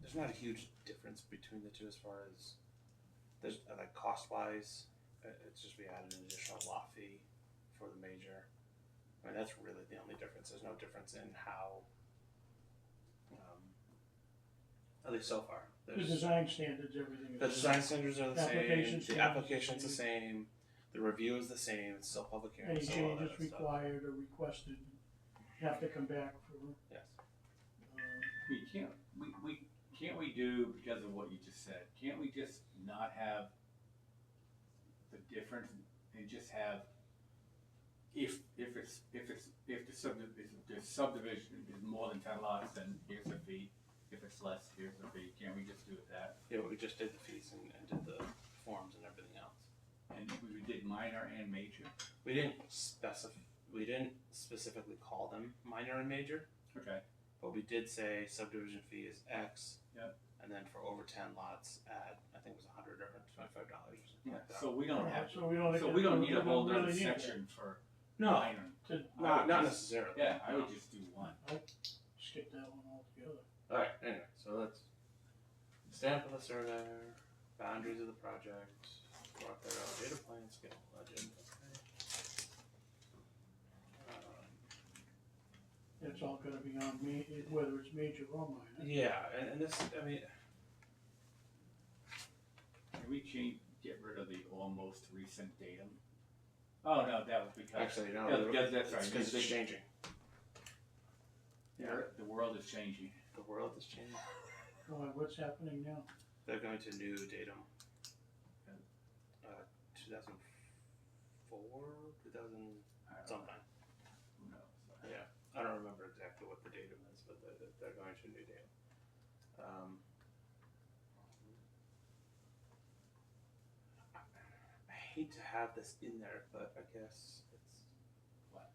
there's not a huge difference between the two as far as there's like cost wise. It's just we added an additional lot fee for the major. I mean, that's really the only difference. There's no difference in how, at least so far. The design standards, everything is The design standards are the Application same. The application's the same. The review is the same. It's still public hearing. any still all that changes stuff. required or requested have to come back for, Yes. Can't we do, because of what you just said, can't we just not have the difference and just have, if the subdivision is more than 10 lots, then here's the fee. If it's less, here's the fee. Can't we just do it that? Yeah, we just did the fees and did the forms and everything else. And we did minor and major? We didn't specifically call them minor and major, Okay. but we did say subdivision fee is X. Yep. And then for over 10 lots, add I think it was $100 or $25 or something like that. So we don't have, so we don't. so we don't need a whole we don't other really need section for No, minor. not necessarily. Yeah, I would just do one. Skip that one altogether. All right. Anyway, so let's stamp of the surveyor, boundaries of the project, mark their data plan, scale, legend. Okay. It's all gonna be on me, whether it's major or minor. Yeah, and this, I mean, Can we get rid of the almost recent datum? Oh, no, that was because. actually, no, Yeah, because that's right. because it's changing. The world is changing. The world is changing. What's happening now? They're going to new datum. 2004, 2000 sometime. Who knows? Yeah, I don't remember exactly what the datum is, but they're going to new datum. I hate to have this in there, but I guess it's What?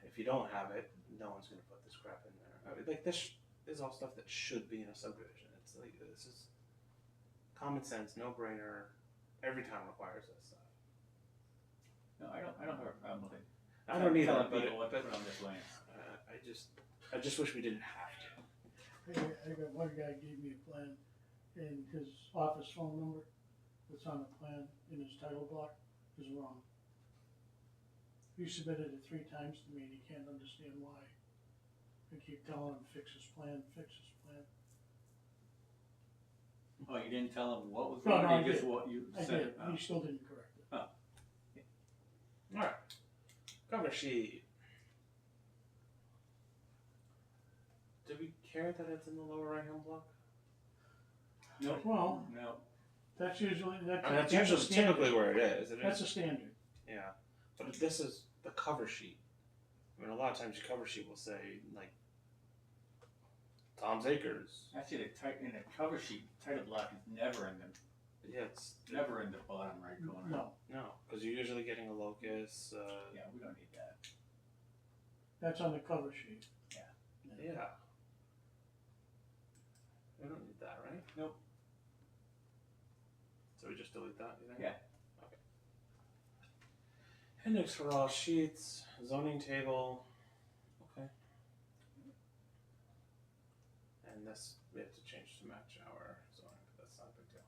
if you don't have it, no one's going to put this crap in there. I mean, like this is all stuff that should be in a subdivision. It's like this is common sense, no brainer. Every town requires this stuff. No, I don't have a problem with it. I don't either, Telling but, people what to but put on this land. I just wish we didn't have to. I got one guy gave me a plan, and his office phone number that's on the plan in his title block is wrong. He submitted it 3 times to me and he can't understand why. I keep telling him, fix his plan, fix his plan. Oh, you didn't tell them what was No, wrong, no, I you just did. what you I said? did, he still didn't correct it. Alright. Cover sheet. Do we care that it's in the lower right hand block? No, Well, no. that's usually, I mean, that's usually a standard. typically where it is. That's a standard. Yeah. But if this is the cover sheet. I mean, a lot of times your cover sheet will say, like, Tom's Acres. Actually, in the cover sheet, title block is never in the bottom right corner. No, because you're usually getting a locus. Yeah, we don't need that. that's on the cover sheet. Yeah. We don't need that, right? Nope. So we just delete that, you think? Yeah. Okay. Index for all sheets, zoning table. Okay. And this we have to change to match our zoning, but that's not a big deal.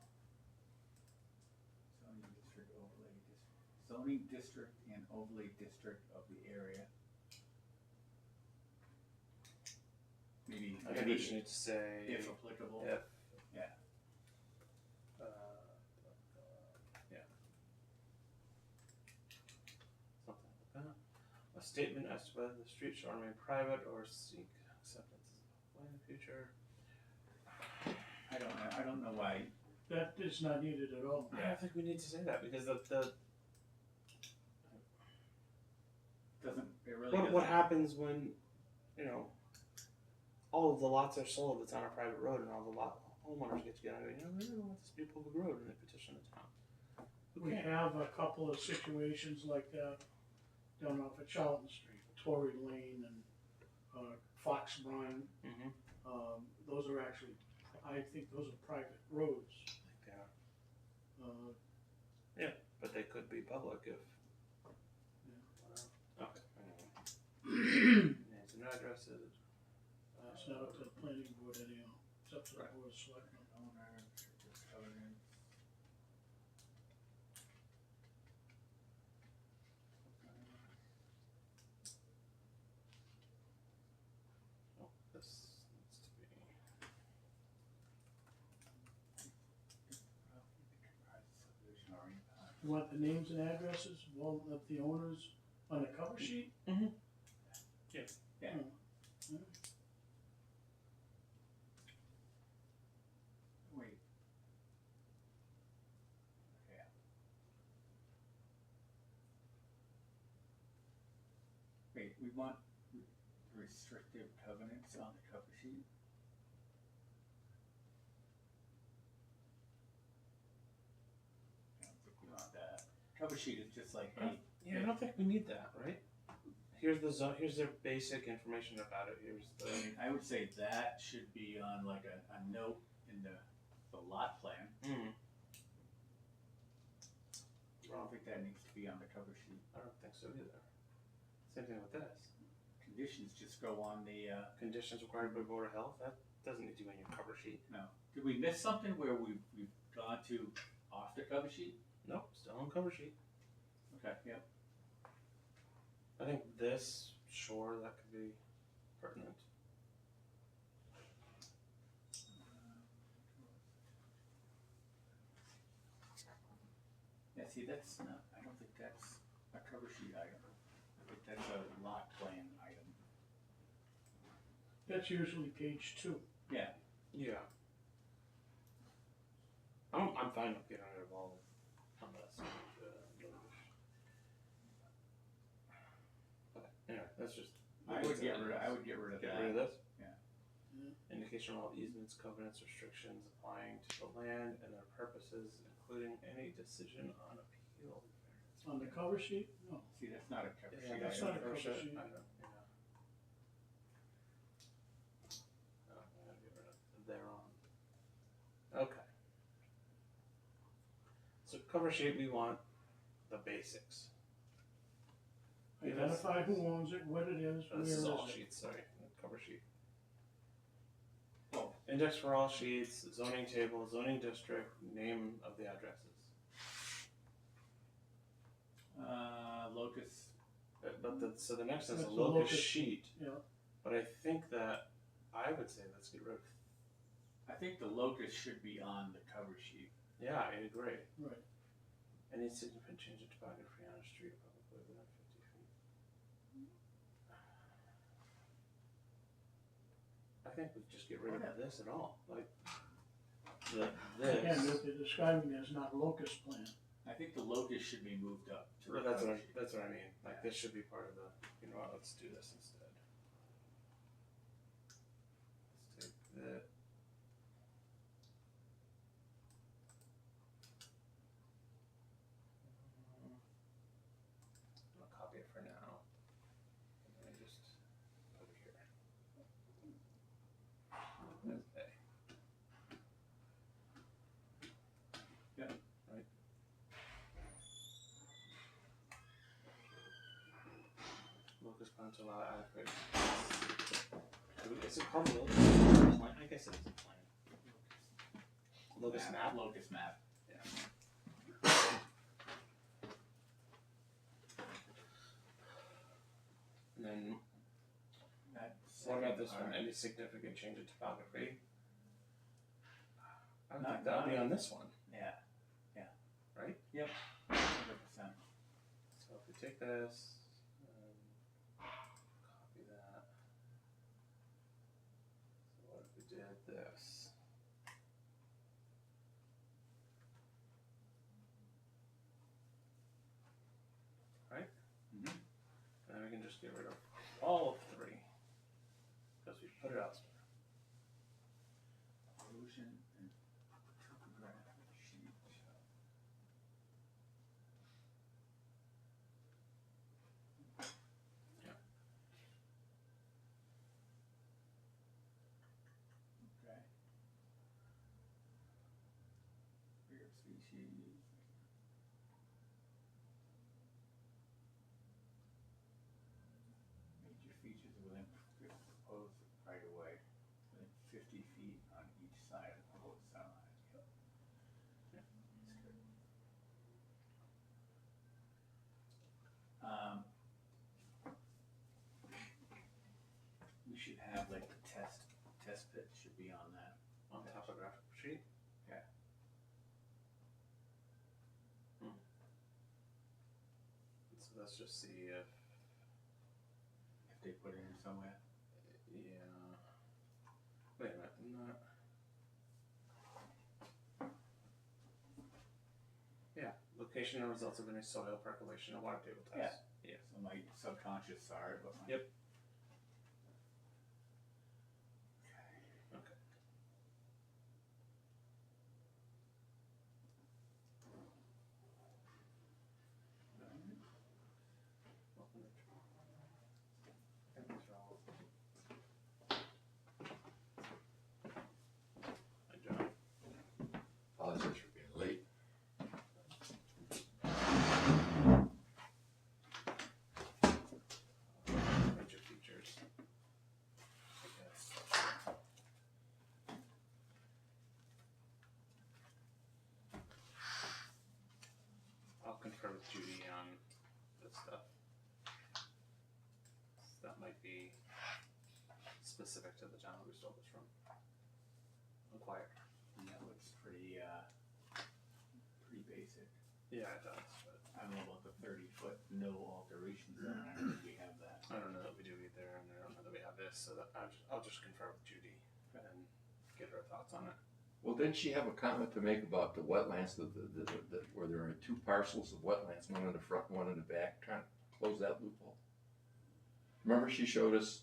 Zoning district and overlay district of the area. Maybe, I think we just need to say if applicable. if. Yeah. Yeah. Something like that. A statement as to whether the street shall remain private or seek acceptance in the future. I don't know why. That is not needed at all. I don't think we need to say that because the what happens when, all of the lots are sold that's on a private road and all the homeowners get together and go, we really want this to be a public road, and they petition the town. We have a couple of situations like that down off of Charlton Street, Torrey Lane and Fox Run. Mm-hmm. Those are actually, I think those are private roads. Yeah, but they could be public if. Okay. Names and addresses. It's not up to the planning board anyhow, it's up to the board of selectmen. Owner, restrictive covenants. Oh, this needs to be. Subdivision or impact. You want the names and addresses of all of the owners on the cover sheet? Mm-hmm. Yeah. Oh, Wait. Yeah. Wait, we want restrictive covenants on the cover sheet? I don't think we want that. Cover sheet is just like, hey, Yeah, I don't think we need that, right? Here's the zone. Here's their basic information about it. Here's I the. mean, I would say that should be on like a note in the lot plan. Mm. I don't think that needs to be on the cover sheet. I don't think so either. Same thing with this. Conditions just go on the, Conditions required by Board of Health. That doesn't need to be on your cover sheet. no. Did we miss something where we've gone to off the cover sheet? Nope, still on cover sheet. Okay, yep. I think this, sure, that could be pertinent. Yeah, see, that's not, I don't think that's a cover sheet item. I think that's a lot plan item. that's usually page 2. Yeah, Yeah. I'm fine with getting rid of all of this. But anyway, that's just. I would get rid of Get that. rid of this? Yeah. Indication of all easements, covenants, restrictions applying to the land and their purposes, including any decision on appeal. On the cover sheet? No. See, that's not a cover Yeah, sheet that's item. not a cover sheet. I don't, yeah. Oh, I'm gonna get rid of thereon. Okay. So cover sheet, we want the basics. Identify who owns it, what it is, where This is is all it. sheets, sorry, cover sheet. Oh, Index for all sheets, zoning table, zoning district, name of the addresses. locus, So the next is a That's a locus locus. sheet, Yeah, but I think that, I would say let's get rid of, I think the locus should be on the cover sheet. yeah, I agree. right. Any significant change in topography on a street or public way within 50 feet. I think we just get rid of this at all, like, Again, this. what they're describing is not locus plan. I think the locus should be moved up to the That's cover what sheet. that's what I mean, like, this should be part of the, you know what, let's do this instead. Let's take that. I'll copy it for now. And then I just put it here. That's A. Yeah. Right. Locus plan to allow adequate. Is it called locus plan? I guess it is a plan. Locus map? Locus map. And then, That's what about this one? Any significant change in topography? I would Not- think that would be not- on this one, Yeah. right? Yep. 100%. So if we take this, copy that. So what if we did this? Right? Mhm. And then we can just get rid of all of 3, because we put it elsewhere. Erosion and topographic sheet. Okay. Rare species. Major features within proposed right of way, within 50 feet on each side of the on that. On topographic sheet? Yeah. So let's just see if, If they put it in somewhere. yeah. Wait a minute, not. Yeah, location and results of any soil percolation and water table test. Yeah. So my subconscious saw it, but my. Yep. Okay. Okay. Hi, John. Apologize for being late. Major features. I guess. I'll confer with Judy on this stuff. That might be specific to the town we stole this from. Inquire. And that looks pretty basic. Yeah, it does, but I don't know about the 30-foot no alteration zone. I don't think we have that. I don't know that we do either, and I don't know that we have this, so that I'll just confer with Judy and get her thoughts on it. Well, didn't she have a comment to make about the wetlands, where there are two parcels of wetlands, one in the front, one in the back, trying to close that loophole? Remember she showed us,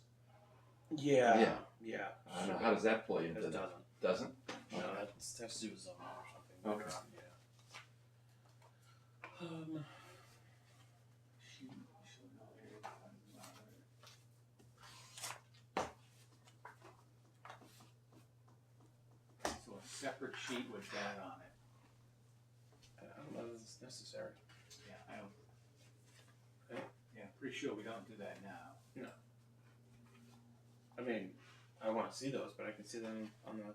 Yeah. I don't know, how does that play into It that? doesn't. Doesn't? No, that's has to do with zoning or something. Okay. Yeah. She should know area So a separate sheet with that on it. I don't know that it's necessary. Yeah, I don't. Okay. Yeah, pretty sure we don't do that now. I mean, I want to see those, but I can see them on the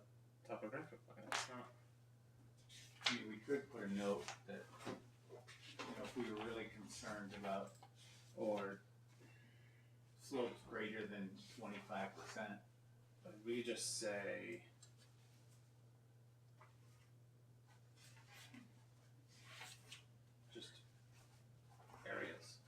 topographic plan. It's not. We could put a note that, if we were really concerned about Or slopes greater than 25%. like, we just say. Just areas.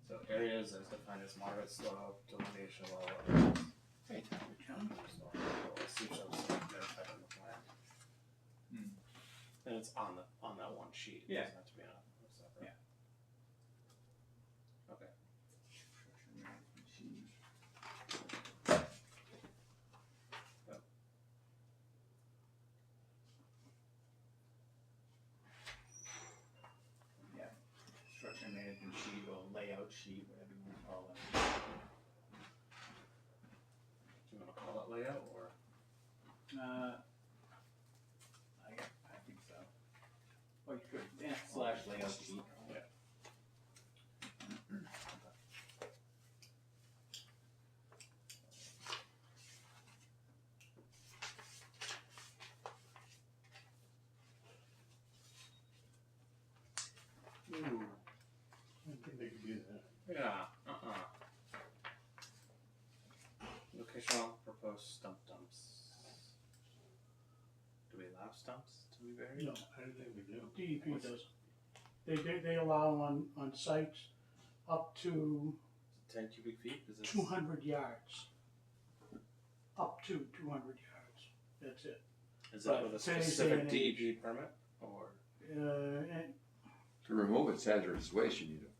So areas as defined as moderate slope, delineation level. Hey, John. And it's on that one sheet. It Yeah. doesn't have to be on a separate. Yeah. Okay. Yeah, structure management sheet or layout sheet, whatever you want to call it. Do you want to call it layout or? I think so. Oh, you could, slash layout sheet. Yeah. Ooh. I don't think they could do that. Yeah. Locational proposed stump dumps. Do we allow stumps to be buried? No, I don't think we do. DEP does. They allow on sites up to 10 cubic feet? Is it 200 yards. Up to 200 yards. That's it. Is that with a today's day specific and age- DEP permit or? And To remove it's hazardous waste, you need it.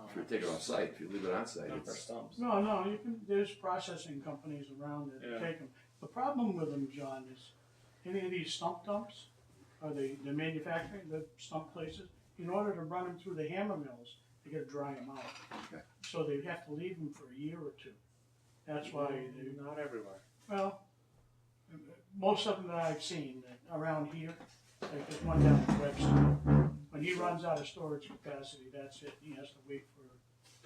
If you take it off site, if you leave it on site, Not for it's, stumps. no, you can. There's processing companies around that Yeah. take them. The problem with them, John, is any of these stump dumps, or the manufacturing, the stump places, in order to run them through the hammer mills, they gotta dry them out. Okay. So they have to leave them for a year or two. That's why they, Not everywhere. well, most of them that I've seen that around here, like there's one down in Webster. When he runs out of storage capacity, that's it. He has to wait for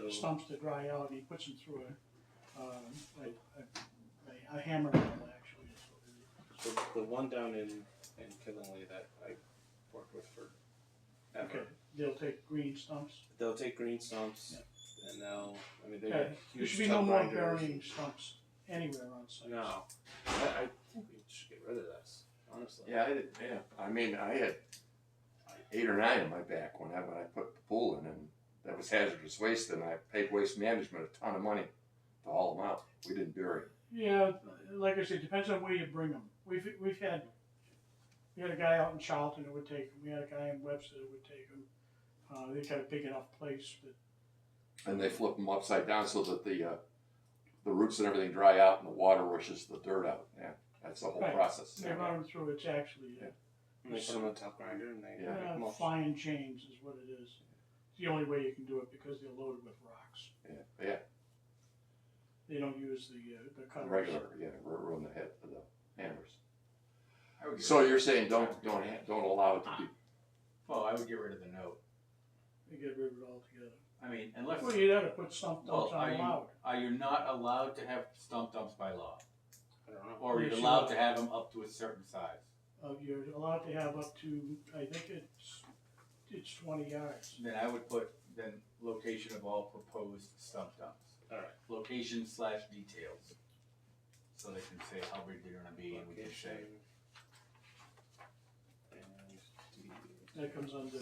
the stumps to dry out, and he puts them through a hammer mill, actually. Is what it is. So the one down in Killingley that I worked with for ever, Okay, they'll take green stumps. they'll take green stumps and they'll, I mean, they Yeah, got there huge should be tub no more grinders. burying stumps anywhere on site. No, I think we should get rid of this, honestly. Yeah, I mean, I had 8 or 9 in my back when I put the pool in, and that was hazardous waste, and I paid Waste Management a ton of money to haul them out. We didn't bury them. Yeah, like I said, depends on where you bring them. We had a guy out in Charlton that would take them. We had a guy in Webster that would take them. They got a big enough place, but And they flip them upside down so that the roots and everything dry out and the water washes the dirt out. Yeah, that's the whole Right. process. they run them through. It's actually And they put them in the tub grinder and they Yeah. make mulch. fine chains is what it is. It's the only way you can do it because they're loaded with rocks. Yeah, They don't use the cutters. regular, run the head of the hammers. I would get So rid- you're saying don't allow it to be. Well, I would get rid of the note. They get rid of it altogether. I mean, unless, Well, you gotta put stump dumps well, on allowed. are you not allowed to have stump dumps by law? I don't know. Or are you Yes, you allowed are. to have them up to a certain size? You're allowed to have up to, I think it's 20 yards. Then I would put, then location of all proposed stump dumps. Alright. Location/details. So they can say how big they're gonna be and we can say, Location and That comes under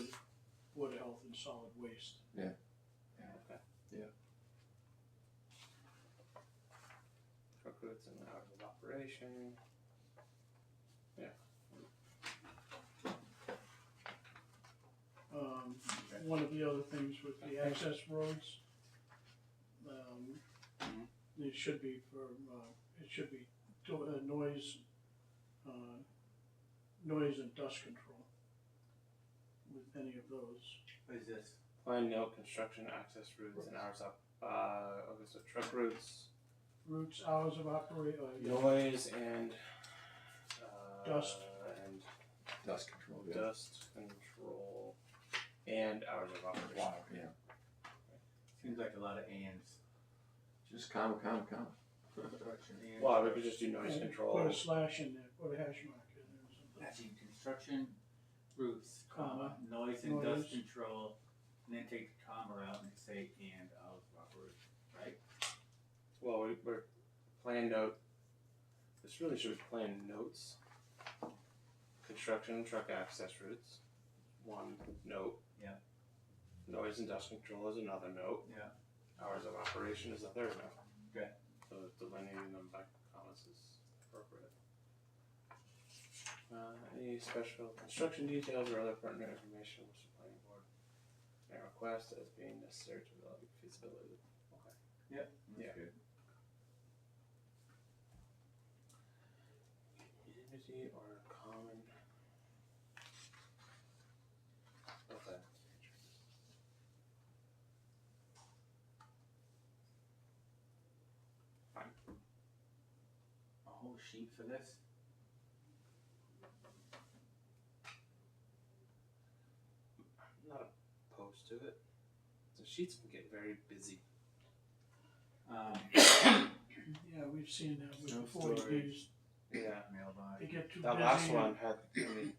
water health and solid waste. okay. Yeah. Truck routes and hours of operation. One of the other things with the access roads, it should be noise and dust control with any of those. what is this? Plan note, construction, access routes and hours up, okay, so truck routes, Routes, hours of operation, noise and, Dust. And Dust control. Yeah. dust control and hours of operation. Wow. Yeah. Seems like a lot of ands. Just comma. Construction and. Well, we could just do noise control. Put a slash in there, put a hash mark in there or something. That's in construction, roofs, Comma, noise and dust noise. control, and then take the comma out and say and hours of operation, right? Well, we're plan note, this really should be plan notes. Construction, truck access routes, one note. Yeah. Noise and dust control is another note. Yeah. Hours of operation is the third note. Okay. So delineating them by commas is appropriate. Any special construction details or other pertinent information which the planning board may request as being necessary to evaluate feasibility. Okay. Yep. Yeah. That's good. Unity or common. Okay. Fine. A whole sheet for this? I'm not opposed to it. The sheets can get very busy. Yeah, we've seen that with No the 40 storage. Gs. Yeah. Mailbox. They get too That busy. last one had, I mean,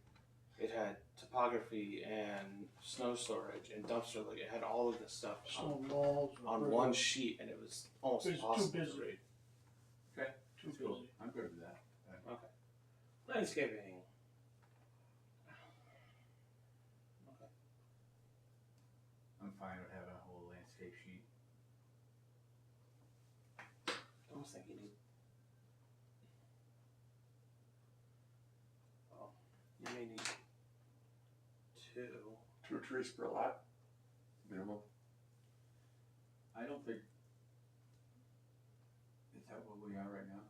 it had topography and snow storage and dumpster, like it had all of this stuff Stone walls. or on one sheet, and it was almost It was too impossible to busy. read. Too That's cool. busy. I'm good with that. Okay. Landscaping. Okay. I'm fine with having a whole landscape sheet. I almost think you need. Well, you may need two. 2 trees per lot. Minimum. I don't think. Is that what we are right now?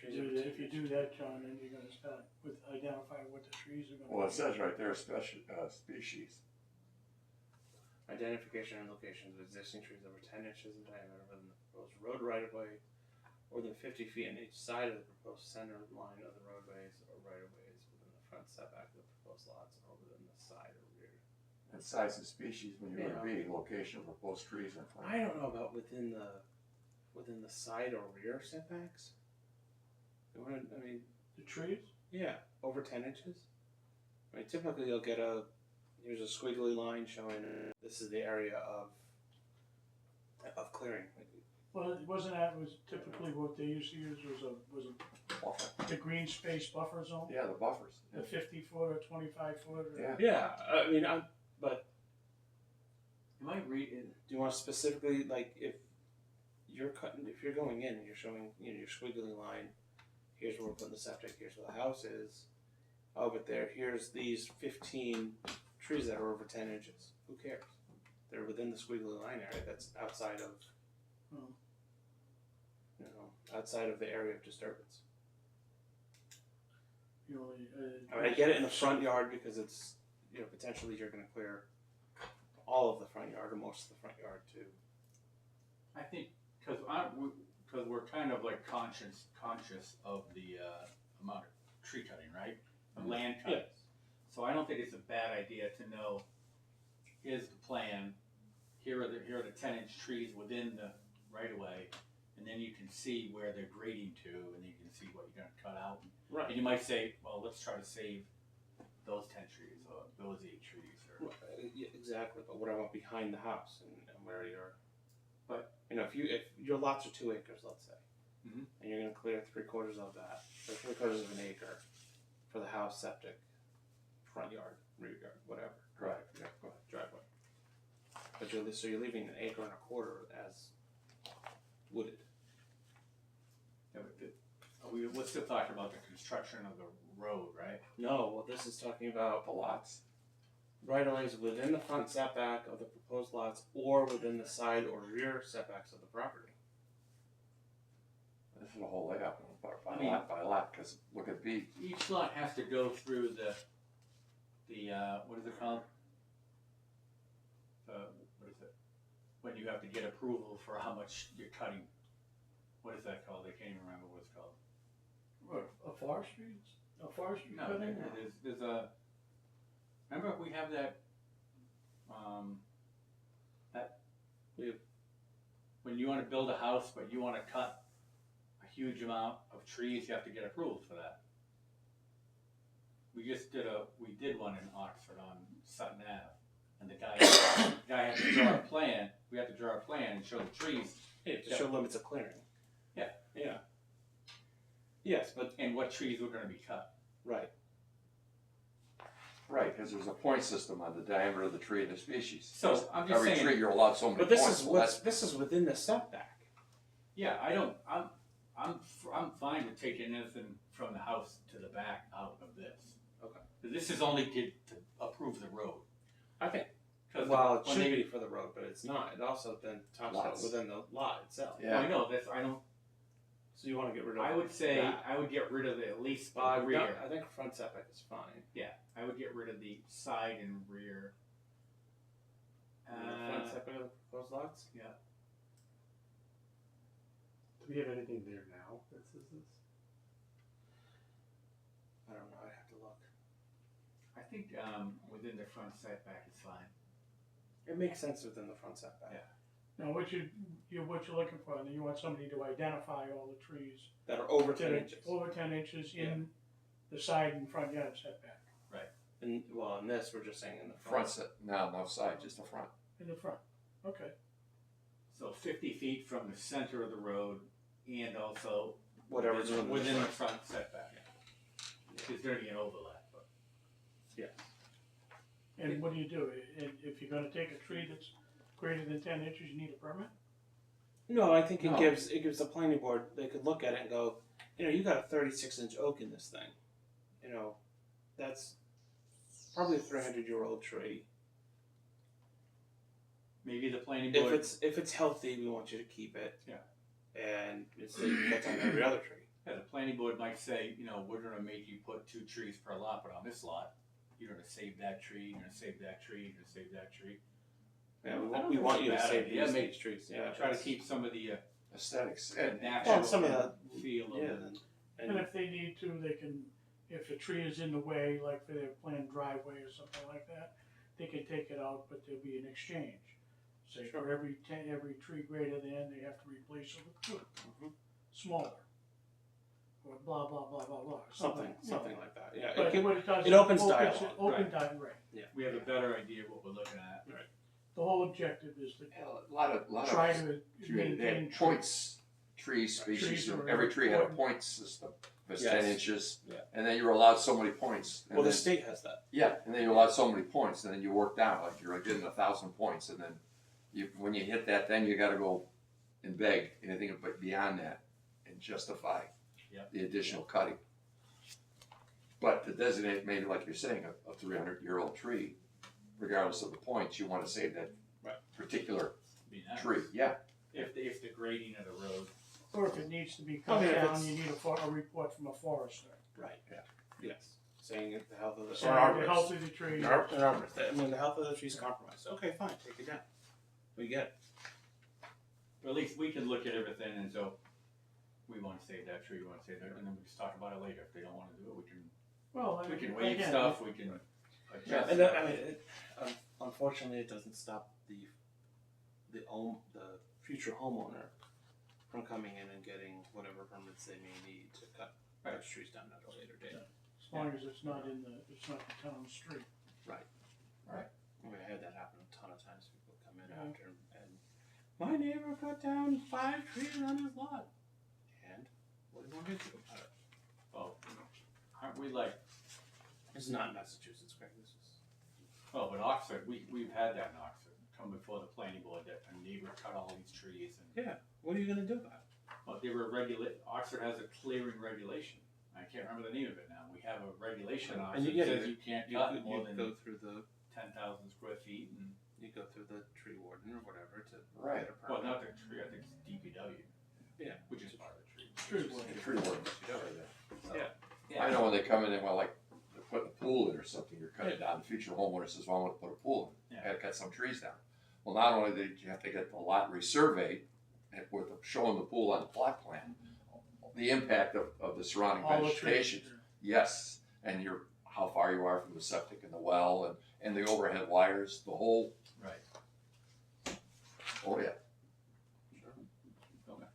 If you do that, John, then you're gonna start with identifying what the trees are gonna be. Well, it says right there, species. Identification and locations of existing trees over 10 inches in diameter within the proposed road right of way, more than 50 feet on each side of the proposed center line of the roadways or right of ways within the front setback of the proposed lots or within the side or rear. And size of species when you're Yeah. going to be location of proposed trees and. I don't know about within the side or rear setbacks. I mean, The trees? yeah, over 10 inches. I mean, typically you'll get here's a squiggly line showing this is the area of clearing. Well, wasn't that was typically what they used to use was Buffer. the green space buffer zone? Yeah, the buffers. The 50 foot or 25 foot? Or, Yeah. Yeah, I mean, but Am I reading? do you want specifically, like, if you're going in and you're showing, you know, your squiggly line, here's where we're putting the septic, here's where the house is. Oh, but here's these 15 trees that are over 10 inches. Who cares? They're within the squiggly line area. That's outside of, Oh. you know, outside of the area of disturbance. You know, I mean, I get it in the front yard because it's, you know, potentially you're going to clear all of the front yard or most of the front yard too. I think because we're kind of like conscious of the amount of tree cutting, right? The land cutting. Yes. So I don't think it's a bad idea to know. Here's the plan. Here are the 10-inch trees within the right of way, and then you can see where they're grading to, and you can see what you're going to cut out. Right. And you might say, well, let's try to save those 10 trees or those 8 trees. Or Yeah, exactly. But what about behind the house and where you're, but you know, if your lots are 2 acres, let's say, Mhm. and you're going to clear 3/4 of that, or 3/4 of an acre for the house, septic, front yard, rear yard, whatever. Right. Yeah. Go ahead. Driveway. But you're leaving 1.25 acres as wooded. yeah, but we're still talking about the construction of the road, right? No, well, this is talking about The lots. right-of-ways within the front setback of the proposed lots or within the side or rear setbacks of the property. This is a whole layout by I mean- lot by lot. Because look at B. Each lot has to go through the what is it called? What is it? When you have to get approval for how much you're cutting. What is that called? I can't even remember what it's called. what, a forestry? A forestry No, cutting? there's a. Remember we have that. When you want to build a house, but you want to cut a huge amount of trees, you have to get approval for that. We did one in Oxford on Sutton Ave, and the guy had to draw a plan. We had to draw a plan and show the trees Yeah, to show limits of clearing. Yeah. Yeah. Yes, but and what trees were going to be cut. right. Right, because there's a point system on the diameter of the tree and the species. So I'm just Every saying. tree you're allowed so many But this points. is Well, this is within the setback. Yeah, I'm fine with taking anything from the house to the back out of this. Okay. This is only to approve the road. I think. 'Cause Well, it when should they- be for the road, but it's not. It also then talks about Lots. within the lot itself. Yeah. I know this. I don't. So you want to get rid of. I would say that. I would get rid of at least the I rear. think front setback is fine. Yeah, I would get rid of the side and rear. The front setback of the proposed lots. Yeah. Do we have anything there now that says this? I don't know. I'd have to look. I think within the front setback is fine. It makes sense within the front setback. Yeah. Now, what you're looking for, and you want somebody to identify all the trees That are over that 10 are inches. over 10 inches in the side and front yard setback. And well, in this we're just saying in the front front. set, no side, just the front. In the front, okay. So 50 feet from the center of the road, and also Whatever's within the front. front setback. There's going to be an overlap, but Yes. And what do? If you're gonna take a tree that's greater than 10 inches, you need a permit? No, I think No. it gives the planning board. They could look at it and go, you know, you got a 36-inch oak in this thing. You know, that's probably a 300-year-old tree. maybe the planning board. If it's healthy, we want you to keep it. Yeah. And that's on every other tree. Yeah, the planning board might say, you know, we're gonna make you put 2 trees per lot, but on this lot, you're gonna save that tree, you're gonna save that tree, you're gonna save that tree. Yeah, I don't we think want it's you a to bad save idea. these trees. Yeah, Try to it's- keep some of the Aesthetics. natural Well, some of that feel of Yeah, it. And if they need to, they can, if a tree is in the way, like for their planned driveway or something like that, they can take it out, but there'll be an exchange. Say for every tree greater than, they have to replace it with 2, Mhm. smaller. or blah, blah, blah, blah, blah. Something you know. like that. Yeah. But It, what it does, it opens Open dialogue. dialogue, right. We have a better idea of what we're looking at. The whole objective is to A lot of try to they maintain had points, tree species, Trees and are every tree had a important. point system. If it's Yes. 10 inches, Yeah. and then you were allowed so many points. And well, the then, state has that. yeah, and then you allowed so many points, and then you work down, like you're getting 1,000 points, and then when you hit that, then you gotta go and beg anything but beyond that and justify Yep. the additional cutting. But to designate maybe like you're saying, a 300-year-old tree, regardless of the points, you wanna save that Right. particular Be nice. tree, yeah. If the grading of the road, Or if it needs to be cut I mean, if down, it's- you need a report from a forester. Right. Yeah. Yes. Saying the health of the Saying or the arborist. health of the tree. An arborist. I mean, the health of the tree's compromised. Okay, fine, take it down. We get it. or at least we can look at everything and so we wanna save that tree, we wanna save that, and then we just talk about it later. If they don't wanna do it, Well, we can waive again, stuff, we can adjust. Yeah, and stuff. I mean, unfortunately, it doesn't stop the future homeowner from coming in and getting whatever permits they may need to cut those trees down at a later date. as long as it's not it's not the town street. I mean, I had that happen a ton of times. People come in after and my neighbor cut down 5 trees on his lot. And what do you want me to do about it? Oh, aren't we like, This is not Massachusetts, Greg. This is but Oxford, we've had that in Oxford, come before the planning board, that a neighbor cut all these trees and, what are you gonna do about it? well, they were Oxford has a clearing regulation. I can't remember the name of it now. We have a regulation in Oxford that says you can't cut more than go through the 10,000 square feet and, you go through the tree warden or whatever to Right. get a well, permit. not the tree, I think it's DPW. Yeah. Which is part of the tree. Tree warden. The tree warden. So, Yeah. I know when they come in and well, like they're putting a pool in or something, you're cutting down. The future homeowner says, "Well, I want to put a pool in. I Yeah. got to cut some trees down." Well, not only did you have to get the lot resurveyed and with showing the pool on the plot plan, the impact of the surrounding All the vegetation. trees. Yes, and how far you are from the septic and the well and the overhead wires, the whole. Right. Oh yeah. Okay.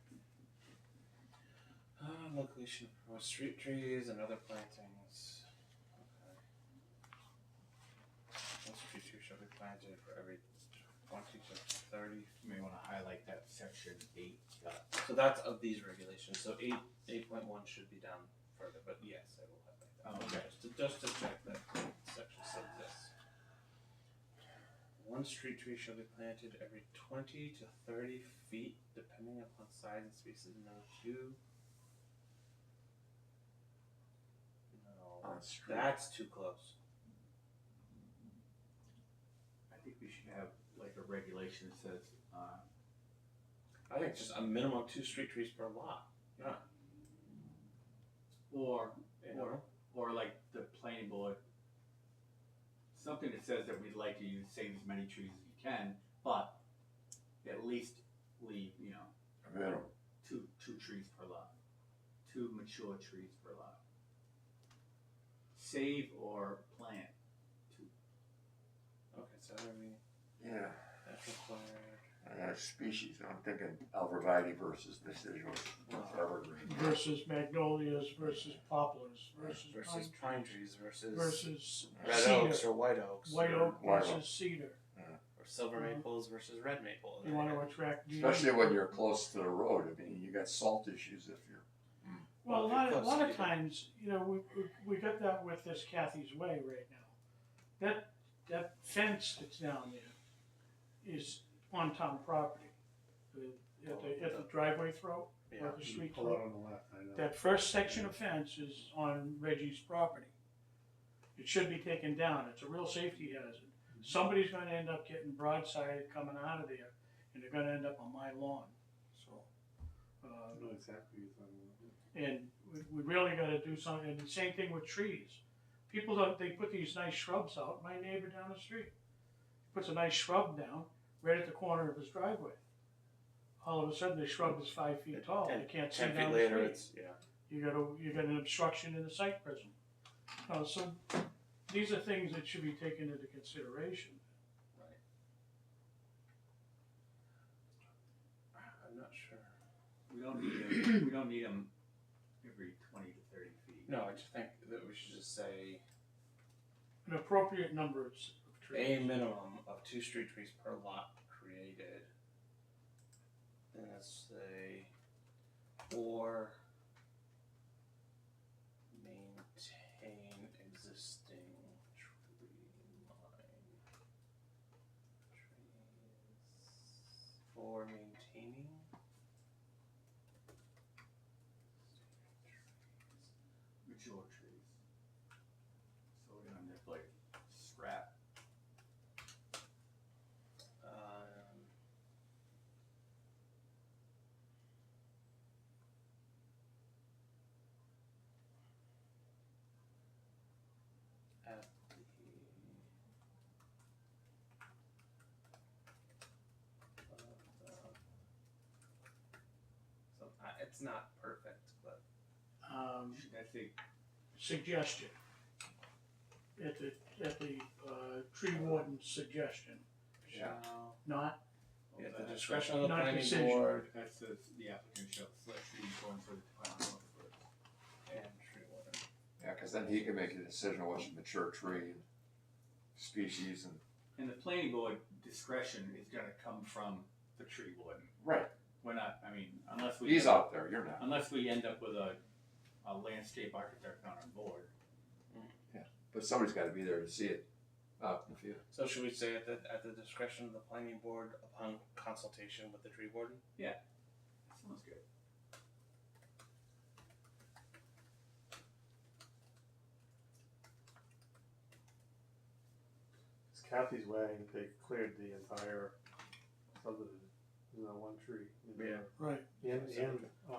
Location for street trees and other plantings. Okay. One street tree shall be planted for every 20 to 30. You may wanna highlight that section 8. So that's of these regulations. So 8.1 should be down further, but yes, I will have that. Oh, okay. Just to check that section says this. One street tree shall be planted every 20 to 30 feet, depending upon size and species. No, On street. that's too close. I think we should have like a regulation that says, I think just a minimum of 2 street trees per lot. Yeah. or You know? or like the planning board, something that says that we'd like you to save as many trees as you can, but at least leave, A minimum. two trees per lot, 2 mature trees per lot. Save or plant 2. Okay, so every Yeah. that's required. Species. I'm thinking alvarite versus deciduous evergreen. Versus magnolias, versus poplars, versus Versus pine trees versus red red oaks cedar, or white oaks. white or, oak White versus cedar. or silver maples versus red maple. You want to attract deer. Especially when you're close to the road. I mean, you got salt issues if you're. Well, a Well, if you're lot close of to it. times, we got that with this Kathy's Way right now. That fence that's down there is on town property. At the driveway throat, Yeah. or the street Pull out throat. on the left, I know. That first section of fence is on Reggie's property. It should be taken down. It's a real safety hazard. Somebody's gonna end up getting broadside coming out of there, and they're gonna end up on my lawn, so. I know exactly what you're talking about. And we really gotta do something, and the same thing with trees. People they put these nice shrubs out, my neighbor down the street puts a nice shrub down right at the corner of his driveway. All of a sudden, the shrub is 5 feet tall, you can't see 10 feet down the later, street. it's You got an obstruction in the sight prism. So these are things that should be taken into consideration. I'm not sure. We don't need them, if every 20 to 30 feet. No, I just think that we should just say An appropriate number of trees. a minimum of 2 street trees per lot created. And let's say, or maintain existing tree line. Trees for maintaining. Mature trees. So we don't have like scrap. At so it's not perfect, but Should I say Suggestion. At the tree warden's suggestion, shall not, at the discretion of the Not planning decision. board That says the applicant shall select trees going for the department of and tree warden. Yeah, cause then he can make a decision on what's a mature tree and species and. And the planning board discretion is gonna come from the tree warden. Right. We're not, I mean, unless we. He's out there, you're not. Unless we end up with a landscape architect on our board. But somebody's gotta be there to see it out in the field. So should we say at the discretion of the planning board upon consultation with the tree warden? That sounds good. It's Kathy's Way, they cleared the entire subdivision, there's not one tree. Yeah. right, In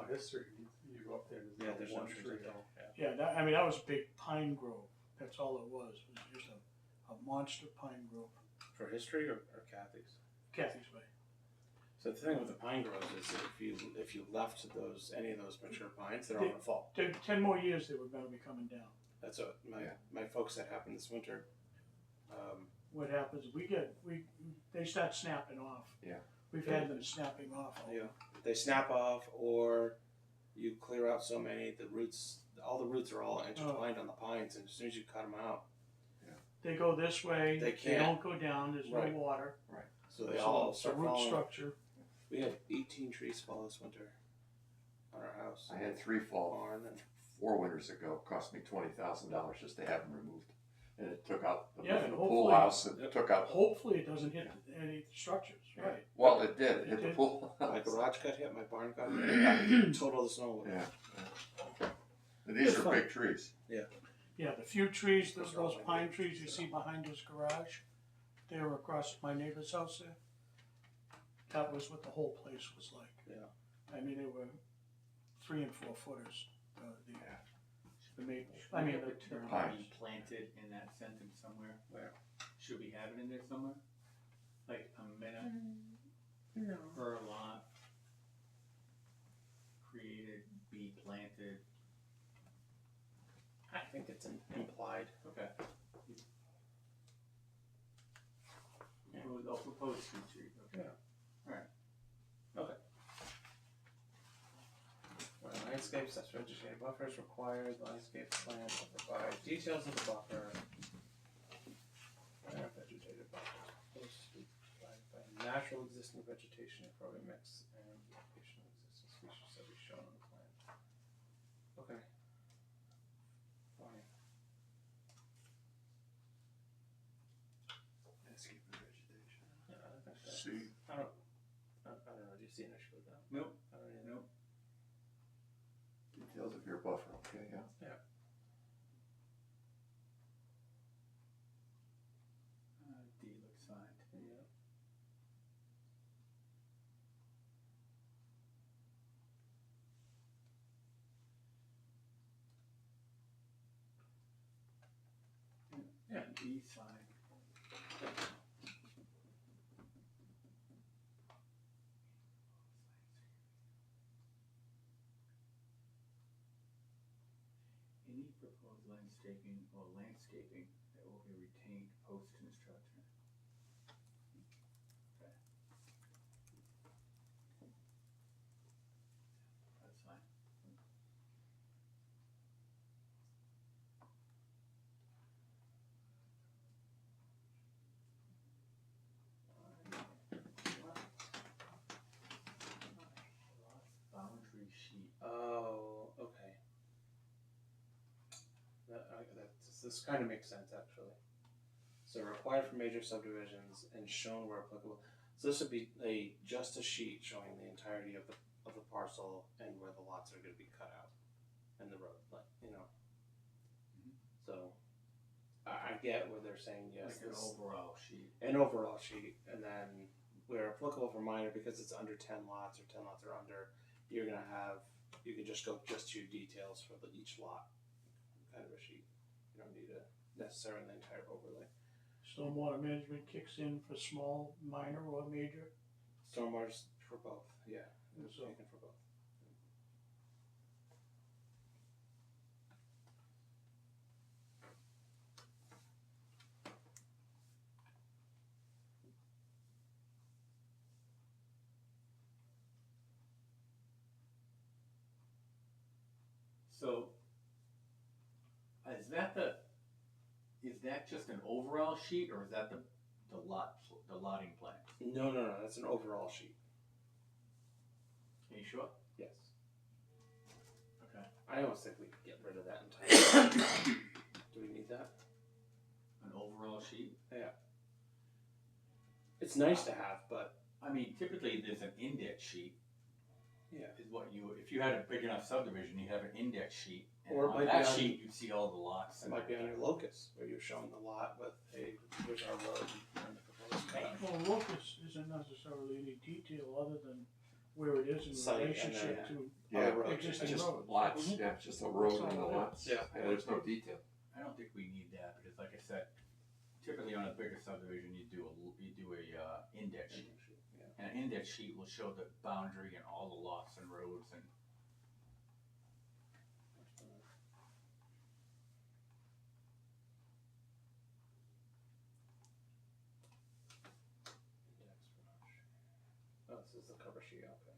history, you go up there, Yeah, there's there's not no one trees tree. at all. Yeah. yeah, that, I mean, that was a big pine grove, that's all it was just a monster pine grove, For history or Kathy's? Kathy's Way. So the thing with the pine groves is that if you left any of those mature pines, they're all gonna fall. 10 more years they were gonna be coming down. That's what my Yeah. my folks said happened this winter. What happens, they start snapping off. Yeah. We've had them snapping off. They snap off, or you clear out so many all the roots are all intertwined on the pines, and as soon as you cut them out, They go this way, They they can't. don't go down, there's Right. no water. so they all So start root falling. structure. We had 18 trees fall this winter on our house. I had 3 fall barn and 4 winters ago, cost me $20,000 just to have them removed. And it took out the Yeah, roof of and the pool hopefully- house, it took out, Hopefully it doesn't hit any structures, right? well, it did, it hit It the did. pool my house. garage got hit, my barn got hit, total the snow away. Yeah. And these It's are fun. big trees. Yeah, the few trees, those Those are all pine my trees you neighbors, see behind his garage, they were across my neighbor's house there. That was what the whole place was like. Yeah. I mean, they were 3 and 4 footers, Yeah. the maple, Should I we mean, have the the term pines. be planted in that sentence somewhere? Where? Should we have it in there somewhere? Like a minute No. per lot created, be planted. I think it's implied. Okay. Yeah. Proposed street tree, okay. Where landscape such vegetative buffers required, landscape plan will provide details of the buffer. Where vegetative buffers proposed to be provided by natural existing vegetation, growing mix, and location of existing species shall be shown on the plan. Okay. Fine. Landscape and vegetation. Yeah, I think that. See, I don't know, do you see an issue with that? Nope. I don't either. Nope. details of your buffer, okay, yeah. D looks fine. Yeah. Yeah, D's fine. Any proposed landscaping or landscaping that will be retained post-construction. Okay. That's fine. this kind of makes sense actually. So required for major subdivisions and shown where applicable. So this would be just a sheet showing the entirety of the parcel and where the lots are going to be cut out, and the road, like, you know. So I get what they're saying. Yes, Like an overall sheet. an overall sheet, and then where applicable for minor, because it's under 10 lots or 10 lots or under, you can just go just to details for each lot, kind of a sheet. You don't need necessarily the entire overlay. Stormwater management kicks in for small, minor, or major. Stormwater's for both, yeah. It's So- taken for both. So, is that just an overall sheet, or is that the lotting plan? No, that's an overall sheet. Are you sure? Yes. Okay. I almost think we could get rid of that entirely. Do we need that? An overall sheet? It's nice to have, but I mean, typically there's an index sheet. yeah. Is what if you had a big enough subdivision, you have an index sheet, and Or it on might that be on- sheet you see all the lots. It might be on your locus where you're showing the lot with, hey, here's our road and the proposed cut. Well, locus isn't necessarily any detail other than where it is in Site and relationship then- to Yeah, road. existing just roads. lots, Mhm. yeah, just a road and the all it is. lots. Yeah. There's no detail. I don't think we need that because, like I said, typically on a bigger subdivision you do a index sheet, Yeah. and an index sheet will show the boundary and all the lots and roads and. Oh, this is the cover sheet, okay.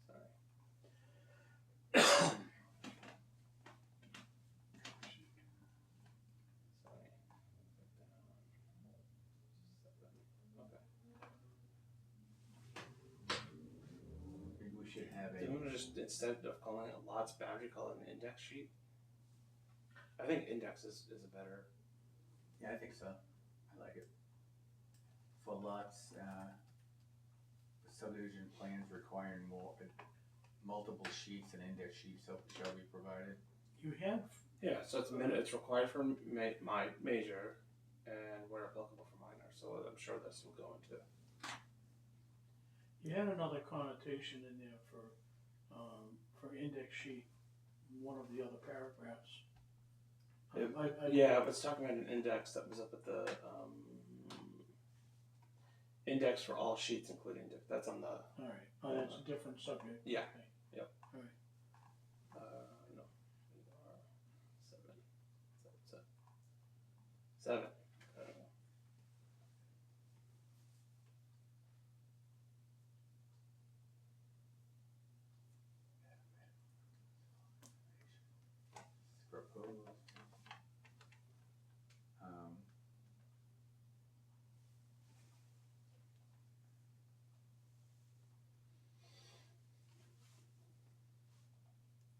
Sorry. Sorry. Okay. Maybe we should have Do you want to just, instead of calling it a lots boundary, call it an index sheet? I think index is a better. Yeah, I think so. I like it. For lots, subdivision plans requiring multiple sheets and index sheets shall be provided. You have, Yeah, so it's required for my major, and where applicable for minor. So I'm sure this will go into. you had another connotation in there for index sheet, one of the other paragraphs. Yeah, I was talking about an index that was up at the index for all sheets, including that's on the All right, oh, that's a different subject. Yeah. Okay. no, seven. I don't know. Proposed.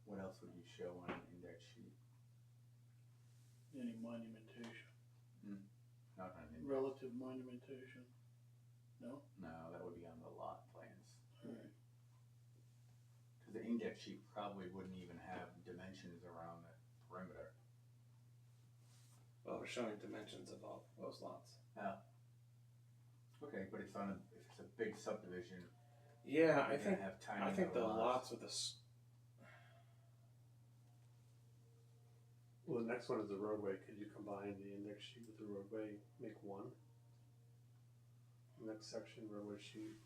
What else would you show on an index sheet? Any monumentation, Not on an index. relative monumentation, no? No, that would be on the lot plans. All right. Because the index sheet probably wouldn't even have dimensions around the perimeter. Well, we're showing dimensions of all those lots. Okay, but if it's a big subdivision, Yeah, you're gonna have tiny I think the little lots with the Well, the next one is the roadway. Could you combine the index sheet with the roadway, make one? Next section, roadway sheet,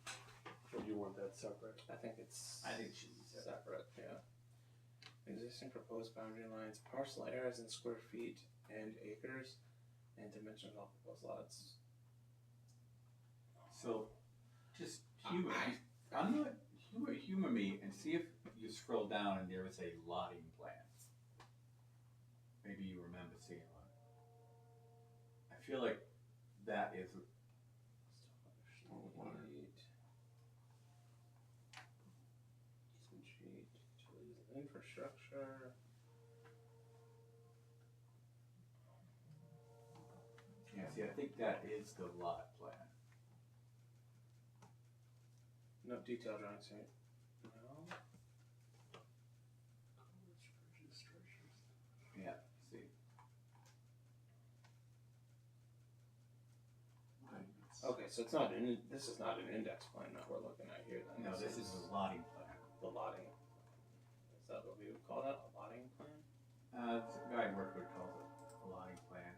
or do you want that separate? I think it's. I think it should be separate. Yeah. Existing proposed boundary lines, parcel areas in square feet and acres, and dimension of all proposed lots. So, just humor me and see if you scroll down and there is a lotting plan. Maybe you remember seeing one. I feel like that is Easement sheet, utilities and infrastructure. See, I think that is the lot plan. No detail drawings, right? No. Yeah, see. Okay, so it's not this is not an index plan that we're looking at here then. No, this is a lotting plan. the lotting. Is that what we would call that? A lotting plan? Guy in Workwood calls it a lotting plan.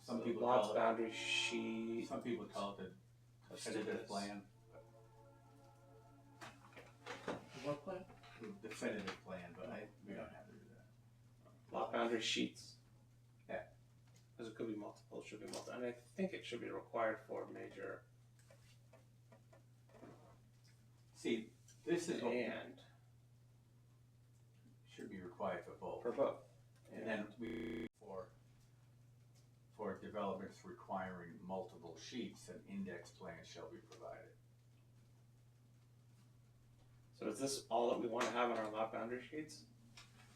Some So people lots call it, boundary sheet. some people call it the Let's do definitive this. plan. What plan? The definitive plan, but we don't have to do that. Lot boundary sheets. Yeah. Because it could be multiple, it should be multiple. And I think it should be required for major See, this is what and should be required for both. for both. And then for developments requiring multiple sheets, an index plan shall be provided. So is this all that we want to have on our lot boundary sheets?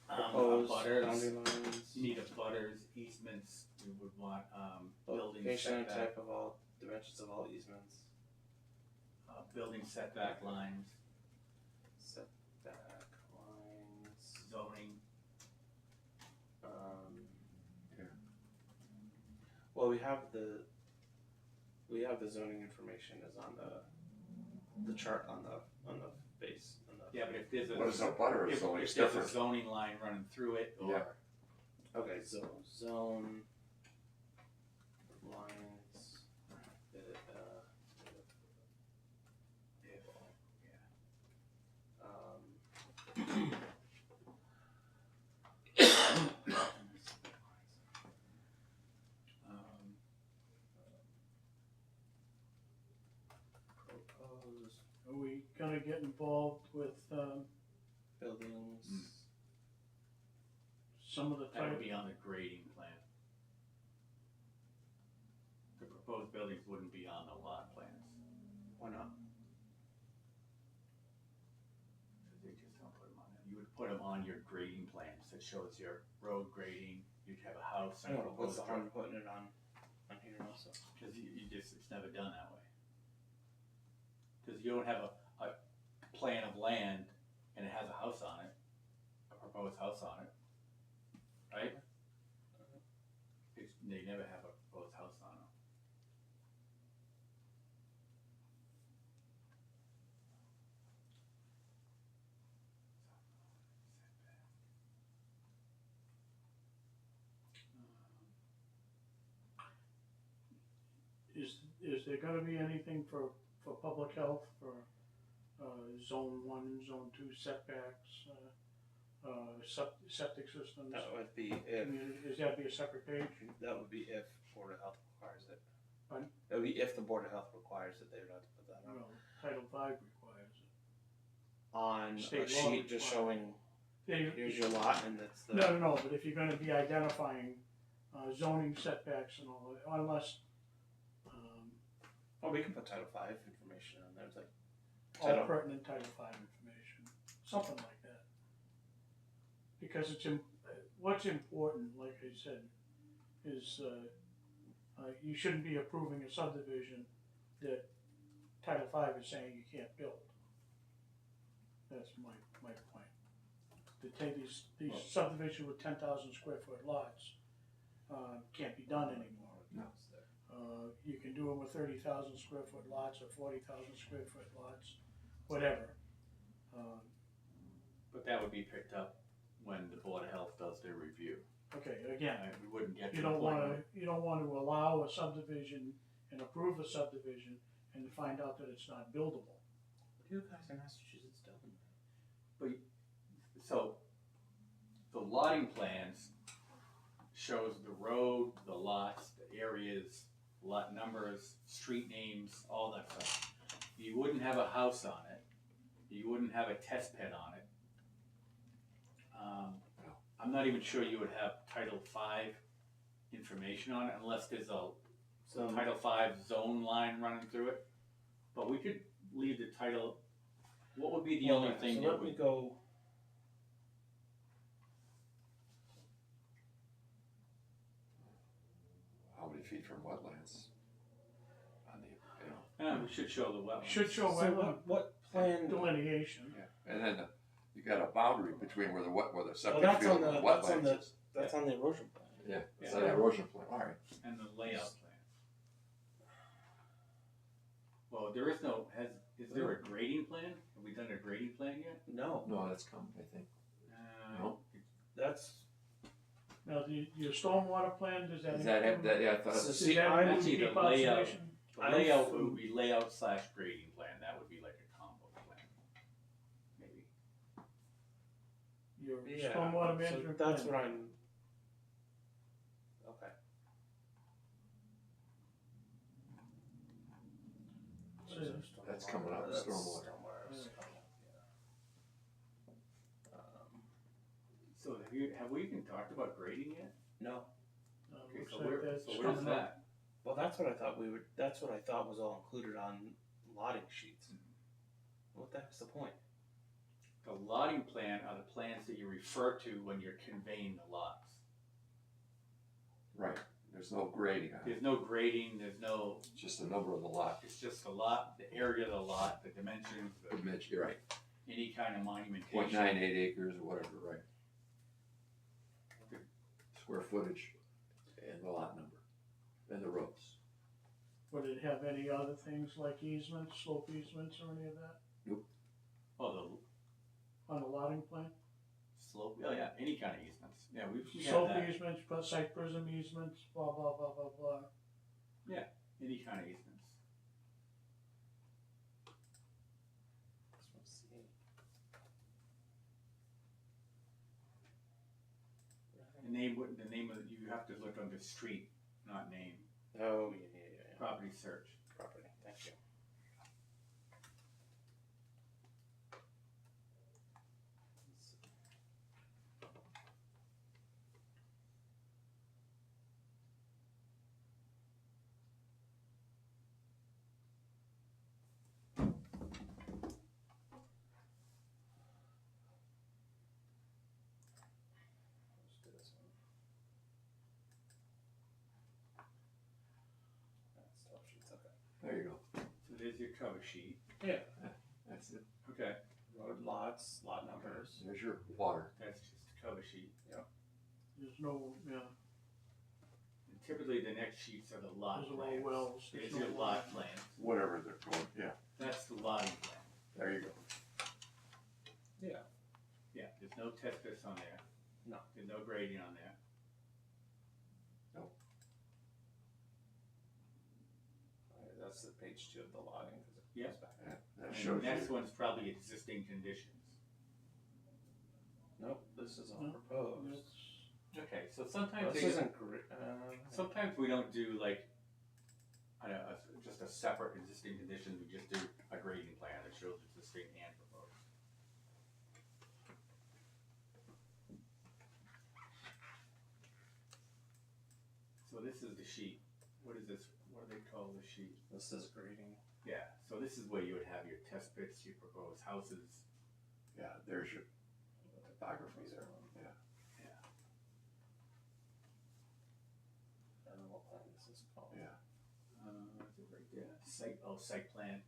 Butters, Proposed boundary lines, you need a butters, easements, we would want, building location and setback, type of all dimensions of all easements, building setback lines, setback lines. zoning. Yeah. Well, we have the zoning information is on the chart on the base on the. Yeah, but if there's a. What is a butter If zone? It's there's a different. zoning line running through it, or. Yeah. Okay, so zone lines. If, Proposed Are we gonna get involved with, buildings. some of the that would type? be on the grading plan. The proposed buildings wouldn't be on the lot plans, Why not? because they just don't put them on there. You would put them on your grading plans that shows your road grading, you'd have a house I and a know, what's proposed the harm road. in putting it on here also? Cause you just, it's never done that way. Cause you don't have a plan of land and it has a house on it, a proposed house on it, right? They never have a proposed house on it. Is there gonna be anything for public health, for, zone 1, zone 2 setbacks, septic systems? That would be I if mean, is that be a separate page? that would be if Board of Health requires it. Pardon? That would be if the Board of Health requires it, they would have to put that on. Well, Title V requires it. On State a law sheet just requires showing, They- here's your lot and that's the. No, but if you're gonna be identifying, zoning setbacks and all that, unless, Oh, we can put Title V information on there, it's like. all Title- pertinent Title V information, something like that. Because what's important, like I said, is, you shouldn't be approving a subdivision that Title V is saying you can't build. That's my point. To take these subdivisions with 10,000 square foot lots, can't be done anymore. No. You can do them with 30,000 square foot lots or 40,000 square foot lots, whatever. But that would be picked up when the Board of Health does their review. Okay, again, We wouldn't get to you the don't point wanna, where- you don't wanna allow a subdivision and approve a subdivision and to find out that it's not buildable. What do you guys in Massachusetts doing? So, the lotting plans shows the road, the lots, the areas, lot numbers, street names, all that stuff. You wouldn't have a house on it, you wouldn't have a test pit on it. I'm not even sure you would have Title V information on it unless there's a Title V zone line running through it. But we could leave the title, what would be the only thing So that let me would, go. How many feet from wetlands. On the, you know, We should show the wetlands. Should show So wetland what plan? delineation. yeah, and then you got a boundary between where the Well, septic that's field on and the the that's on wetlands the is. that's on the erosion plan. Yeah, it's Yeah. an erosion plan, alright. And the layout plan. Well, there is no, is there a grading plan? Have we done a grading plan yet? No, No, that's coming, I think. No. that's Now, your stormwater plan, does that? Does that have, include- that, yeah, I thought, So Does see, that I'm- include Actually, the deep layout- observation? The layout would be layout slash grading plan, that would be like a combo plan. Maybe. Your yeah. stormwater So management that's plan. what I'm. Okay. So That's coming up, That's stormwater. Stormwater's Yeah. coming up, yeah. So have we even talked about grading yet? No. Okay, Looks so like where, that's so where's coming up. that? Well, that's what I thought we would. That's what I thought was all included on lotting sheets. What the heck's the point? The lotting plan are the plans that you refer to when you're conveying the lots. right, there's no grading on it, There's no grading, there's no, it's just the number of the lot, it's just the lot, the area of the lot, the dimensions, the dimension, you're right, any kind of monumentation. 0.98 acres or whatever, right? Square footage and the lot number, and the roads. Would it have any other things like easements, slope easements or any of that Oh, on the lotting plan? the slope, oh yeah, any kind of easements, yeah, we have Slope that, easements, site prism easements, blah, blah, blah, blah, blah. any kind of easements. Let's see. The name of, you have to look under street, not name, Oh yeah. property search. Property. Thank you. Let's see. Let's do this one. That's top sheets. Okay. There you go, So there's your cover sheet, Yeah. that's it, okay, Road lots, lot numbers. there's your water, that's just the cover sheet. There's no, yeah, And typically the next sheets are the lot there's no plans. wells. There's no your lot plan, whatever they're going, yeah, that's the lotting plan. there you go. Yeah. Yeah, there's no test pits on there. No. There's no grading on there. That's the page 2 of the logging because it Yeah. goes back. Yeah, that And shows the next you, one's probably existing conditions. Nope, this is all No, proposed. That's, Okay, so Well, sometimes this isn't great. sometimes we don't do like, I don't know, just a separate existing condition, we just do a grading plan that shows existing and proposed. So this is the sheet. What is this? What do they call the sheet? This is grading. Yeah, so this is where you would have your test pits, your proposed houses. yeah, there's your topography there, yeah. I don't know what plan this is called. Yeah. Is it right there? Site plan.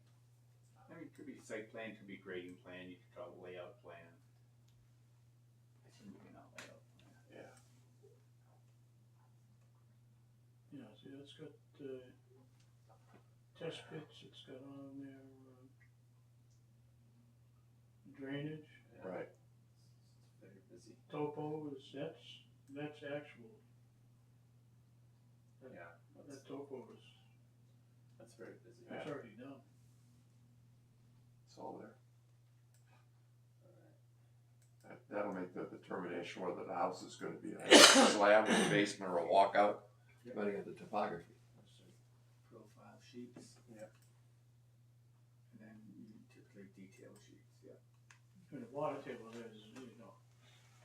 I mean, it could be site plan, could be grading plan, you could call it layout plan. I think maybe not layout plan. Yeah, yeah, see, it's got, test pits, it's got on there, drainage, Yeah. right, It's very busy. topo is, that's actual, Yeah, that that's, topo is, that's very busy. that's already done. it's all there. Alright. That'll make the determination whether the house is gonna be a slab with a basement or a walkout, depending on the topography. Let's see. Profile sheets. Yep. And then you typically detail sheets, yeah. And the water table is, you know,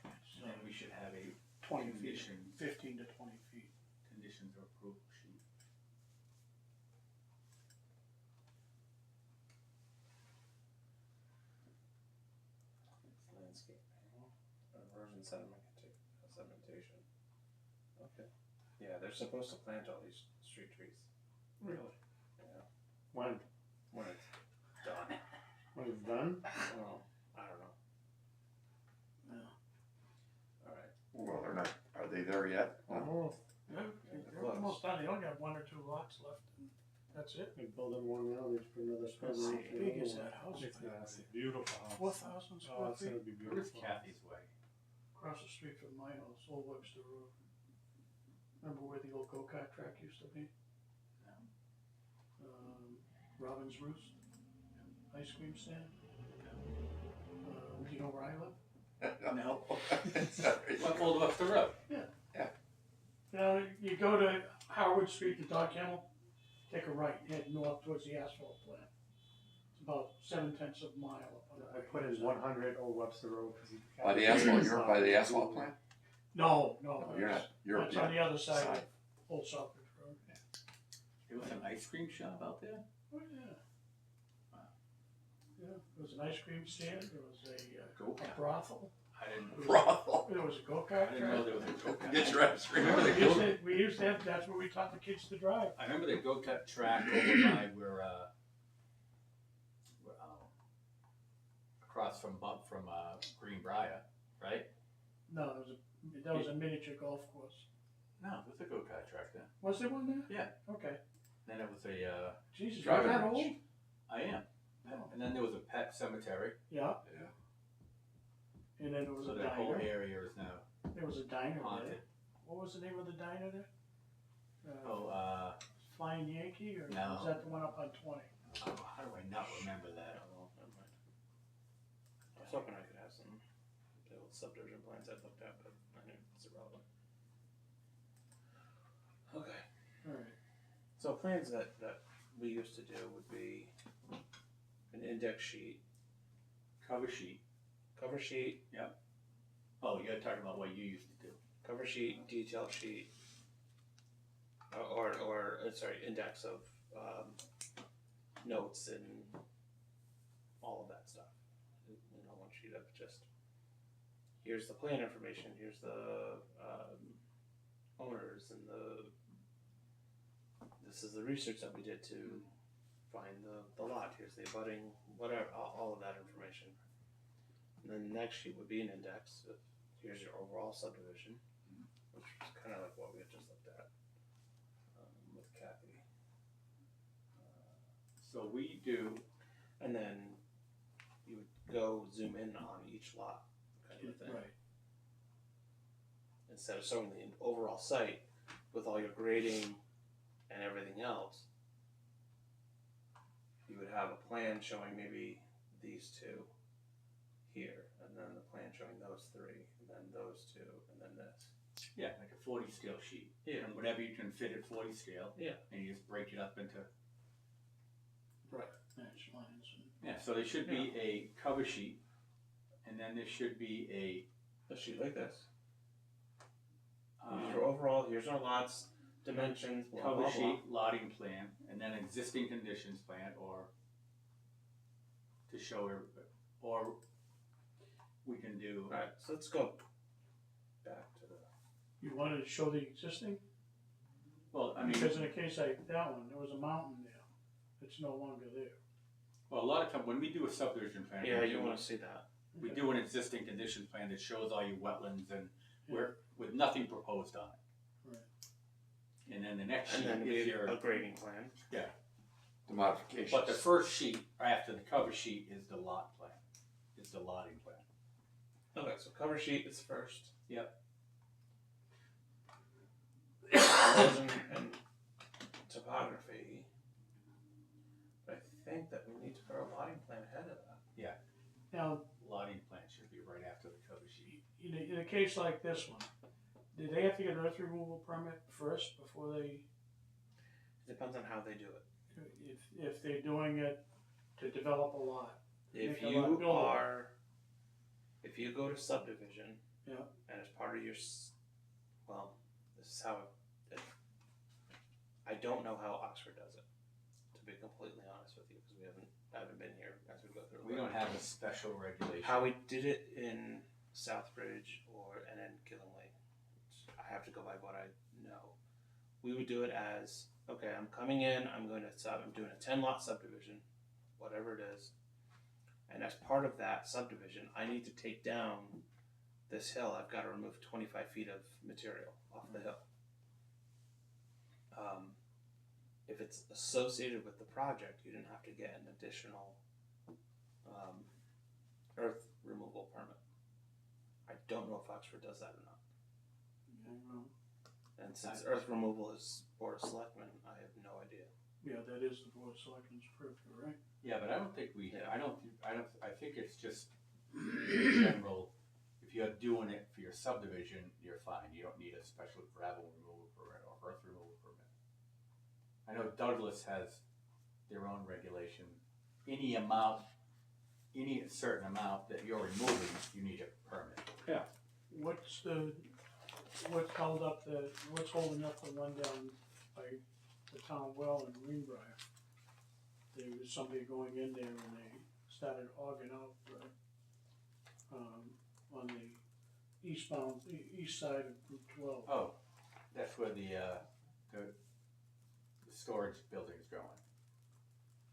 it's, And then we should have a 20 feet, conditions, 15 to 20 feet. conditions of approval sheet. It's landscaping, erosion sedimentation. Okay. Yeah, they're supposed to plant all these street trees. Really? Yeah. When? When it's done. When it's done? Well, I don't know. Yeah. Alright. Well, they're not, are they there yet? No. Almost. They're almost done, they only got 1 or 2 lots left, and that's it. They're building one now, they just put another square Let's root see. for How big another is one. that house? It's nice, a beautiful house. 4,000 Oh, square it's gonna feet, be Where is beautiful. Kathy's Way? across the street from my house, Old Webster Road. Remember where the old go-kart track used to be? Robin's Roost, ice cream stand. Do you know where I live? No. Sorry. What, all up the road? You know, you go to Howard Street, the dog kennel, take a right, head north towards the asphalt plant. It's about 7/10 of a mile up on the. I put in 100 Old Webster Road. 'Cause he- By the asphalt, you're by the asphalt plant? No, No, you're not, you're, It's on the other side Side. of Old Southbridge Road. There was an ice cream shop out there? Oh, yeah. Yeah, there was an ice cream stand, there was a Go-kart. brothel, I didn't, brothel. there was a I go-kart didn't know track. there was a go-kart. Get your ice cream. Remember the We used go- to- we used to have, that's where we taught the kids to drive. I remember the go-kart track over by where, across from Greenbrier, right? No, that was a miniature golf course. No, it was a go-kart track then. Was there one there? Yeah. Okay. Then it was a, Jesus, you're Driving that range. old? I am. Oh. And then there was a pet cemetery, Yeah. Yeah. And then there was so a that whole diner. area is now There was a diner haunted. there. What was the name of the diner there? Oh, Flying Yankee, or No. was that the one up on 20? how do I not remember that? Oh, never mind. I was hoping I could have some the old subdivision plans I'd looked at, but I knew it's irrelevant. Okay. Alright. So plans that we used to do would be an index sheet, Cover sheet. cover sheet, Oh, you're talking about what you used to do. cover sheet, detail sheet, sorry, index of notes and all of that stuff. You know, one sheet of just here's the plan information, here's the owners and this is the research that we did to find the lot. Here's the abutting, whatever, all of that information. And then the next sheet would be an index of here's your overall subdivision, which is kind of like what we had just looked at with Kathy. So we do, And then you would go zoom in on each lot, kind of a thing. Right. Instead of showing the overall site with all your grading and everything else, you would have a plan showing maybe these two here, and then the plan showing those three, and then those two, and then this. yeah, like a 40 scale sheet. Yeah. And whatever you can fit at 40 scale. Yeah. And you just break it up into, Match lines and. yeah, so there should be a cover sheet, and then there should be A sheet like this. a Here's your overall, here's our lots, dimensions, blah, cover blah, blah. sheet, lotting plan, and then existing conditions plan, or to show, or we can do, Alright, so let's go back to the, You wanted to show the existing? well, I mean, Because in a case like that one, there was a mountain there. It's no longer there. well, a lot of times when we do a subdivision plan, yeah, you wanna see that. we do an existing condition plan that shows all your wetlands and Yeah. where, with nothing proposed on it. Right. And then the next And sheet then is we your, a grading plan. The modifications. but the first sheet after the cover sheet is the lot plan, is the lotting plan. Okay, so cover sheet is first. Yep. Erosion and topography. But I think that we need to put our lotting plan ahead of that. Now, Lotting plan should be right after the cover sheet. in a case like this one, do they have to get an earth removal permit first before they, Depends on how they do it. if they're doing it to develop a lot? If Make a lot you buildable. are, if you go to subdivision. Yeah. And as part of your, well, this is how I don't know how Oxford does it, to be completely honest with you, because I haven't been here as we go through. We don't have a special regulation. How we did it in Southbridge and in Gillingly. I have to go by what I know. we would do it as, okay, I'm coming in, I'm doing a 10 lot subdivision, whatever it is. And as part of that subdivision, I need to take down this hill. I've got to remove 25 feet of material off the hill. If it's associated with the project, you didn't have to get an additional earth removal permit. I don't know if Oxford does that or not. I don't know. And since earth removal is Board of Selectmen, I have no idea. Yeah, that is the Board of Selectmen's purview, right? Yeah, but I don't think Yeah. I think it's just in general, if you're doing it for your subdivision, you're fine. You don't need a special gravel removal permit or earth removal permit. I know Douglas has their own regulation. Any certain amount that you're removing, you need a permit. What's holding up the one down by the town well in Greenbrier? There was somebody going in there and they started hogging out on the east side of Route 12. Oh, that's where the storage building's going.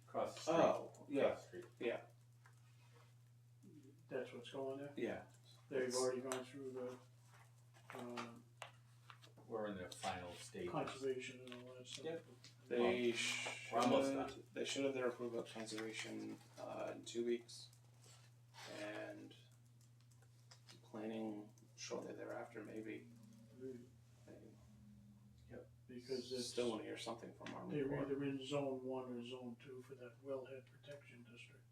Across the street. Oh, yeah. Across the street. That's what's going there? Yeah. They've already gone through the We're in the final stages. conservation and all that stuff. Yep. We're almost done. They should have their approval of conservation in 2 weeks, and planning shortly thereafter, maybe. Because it's, Still want to hear something from our they're report. either in zone 1 or zone 2 for that wellhead protection district.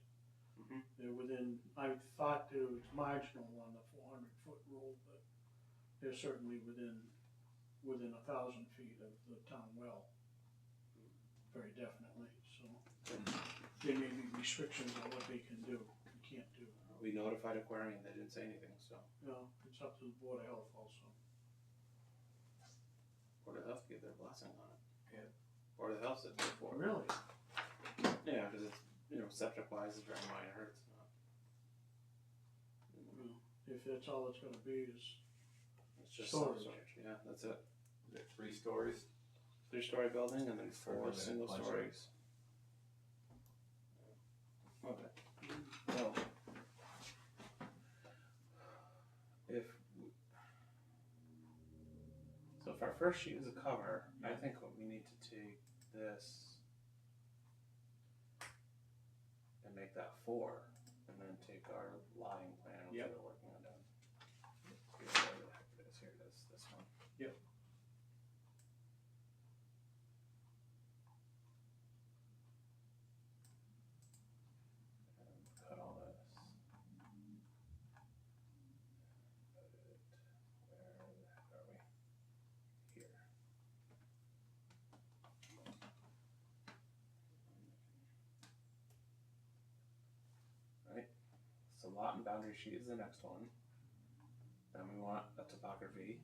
Mhm. They're within, I thought there was marginal on the 400-foot rule, but they're certainly within 1,000 feet of the town well. Very definitely, so there may be restrictions on what they can do, and can't do. We notified Aquarian, they didn't say anything, so You know, it's up to the Board of Health also. Board of Health gave their blessing on it. Yeah. Board of Health said before. Really? Yeah, because it's, septic wise, it's very minor, it's not. Well, if that's all it's gonna be is, It's just Storage. storage, yeah, that's it. Is it 3 stories? 3-story building and then 4 Building, single bunch of- stories. Okay. Well, if our first sheet is a cover, I think what we need to take this and make that 4, and then take our lying plan, which Yep. we're working on down. Where the heck it is, here it is, this one. Yep. And cut all this. Put it, where the heck are we? Here. Right, so lot and boundary sheet is the next one. Then we want a topography.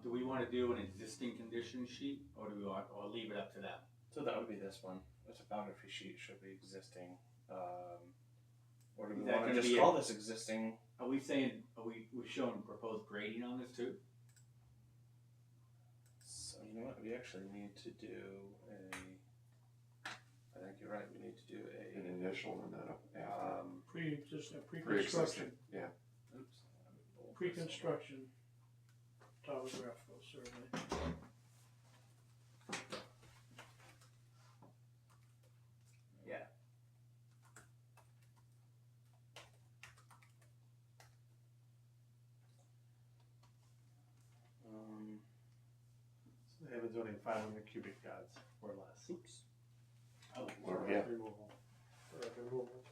Do we want to do an existing condition sheet, or do we want, or leave it up to them? So that would be this one. The topography sheet should be existing. Or do we Is that want to gonna just be call this existing? Are we saying, we showing proposed grading on this too? So you know what? We actually need to do a. I think you're right. We need to do An initial and then after. pre-construction, Pre-existing, yeah. Oops. let me bold this. pre-construction topographical survey. Yeah. So they have been doing 500 cubic yards or less. Oops. Oh, Or, For yeah. earth removal. For earth removal.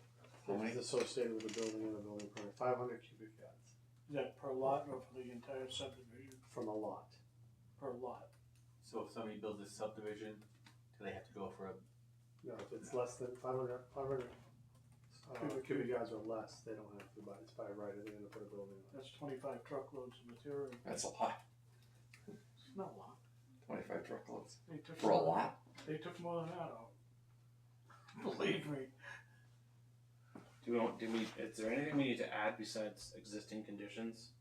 How many? It's associated with the building and the building permit, 500 cubic yards Is that per lot or for the entire subdivision? from a lot. Per lot. So if somebody builds a subdivision, do they have to go for a, No, if it's less than 500 cubic yards or less, they don't have to buy, it's by right, they're gonna put a building on it. That's 25 truckloads of material. That's a lot. It's not a lot. 25 truckloads. They took For a more than- lot? They took more than that out. Believe me. Is there anything we need to add besides existing conditions?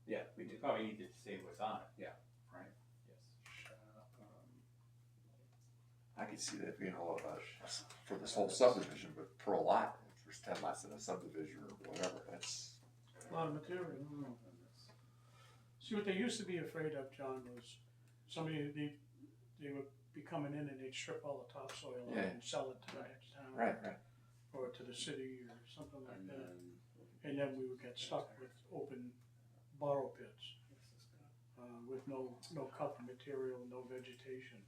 Yeah, we do. you probably need to say what's on it. Yeah. Right? Yes. could see that being for this whole subdivision, but per lot, if there's 10 lots in a subdivision or whatever, that's, A lot of material. See, what they used to be afraid of, John, was somebody, they would be coming in and they'd strip all the topsoil out Yeah. and sell it to the next town. right. Or to the city or something like And that. then And then we would get stuck with open borrow pits, with no cover material, no vegetation.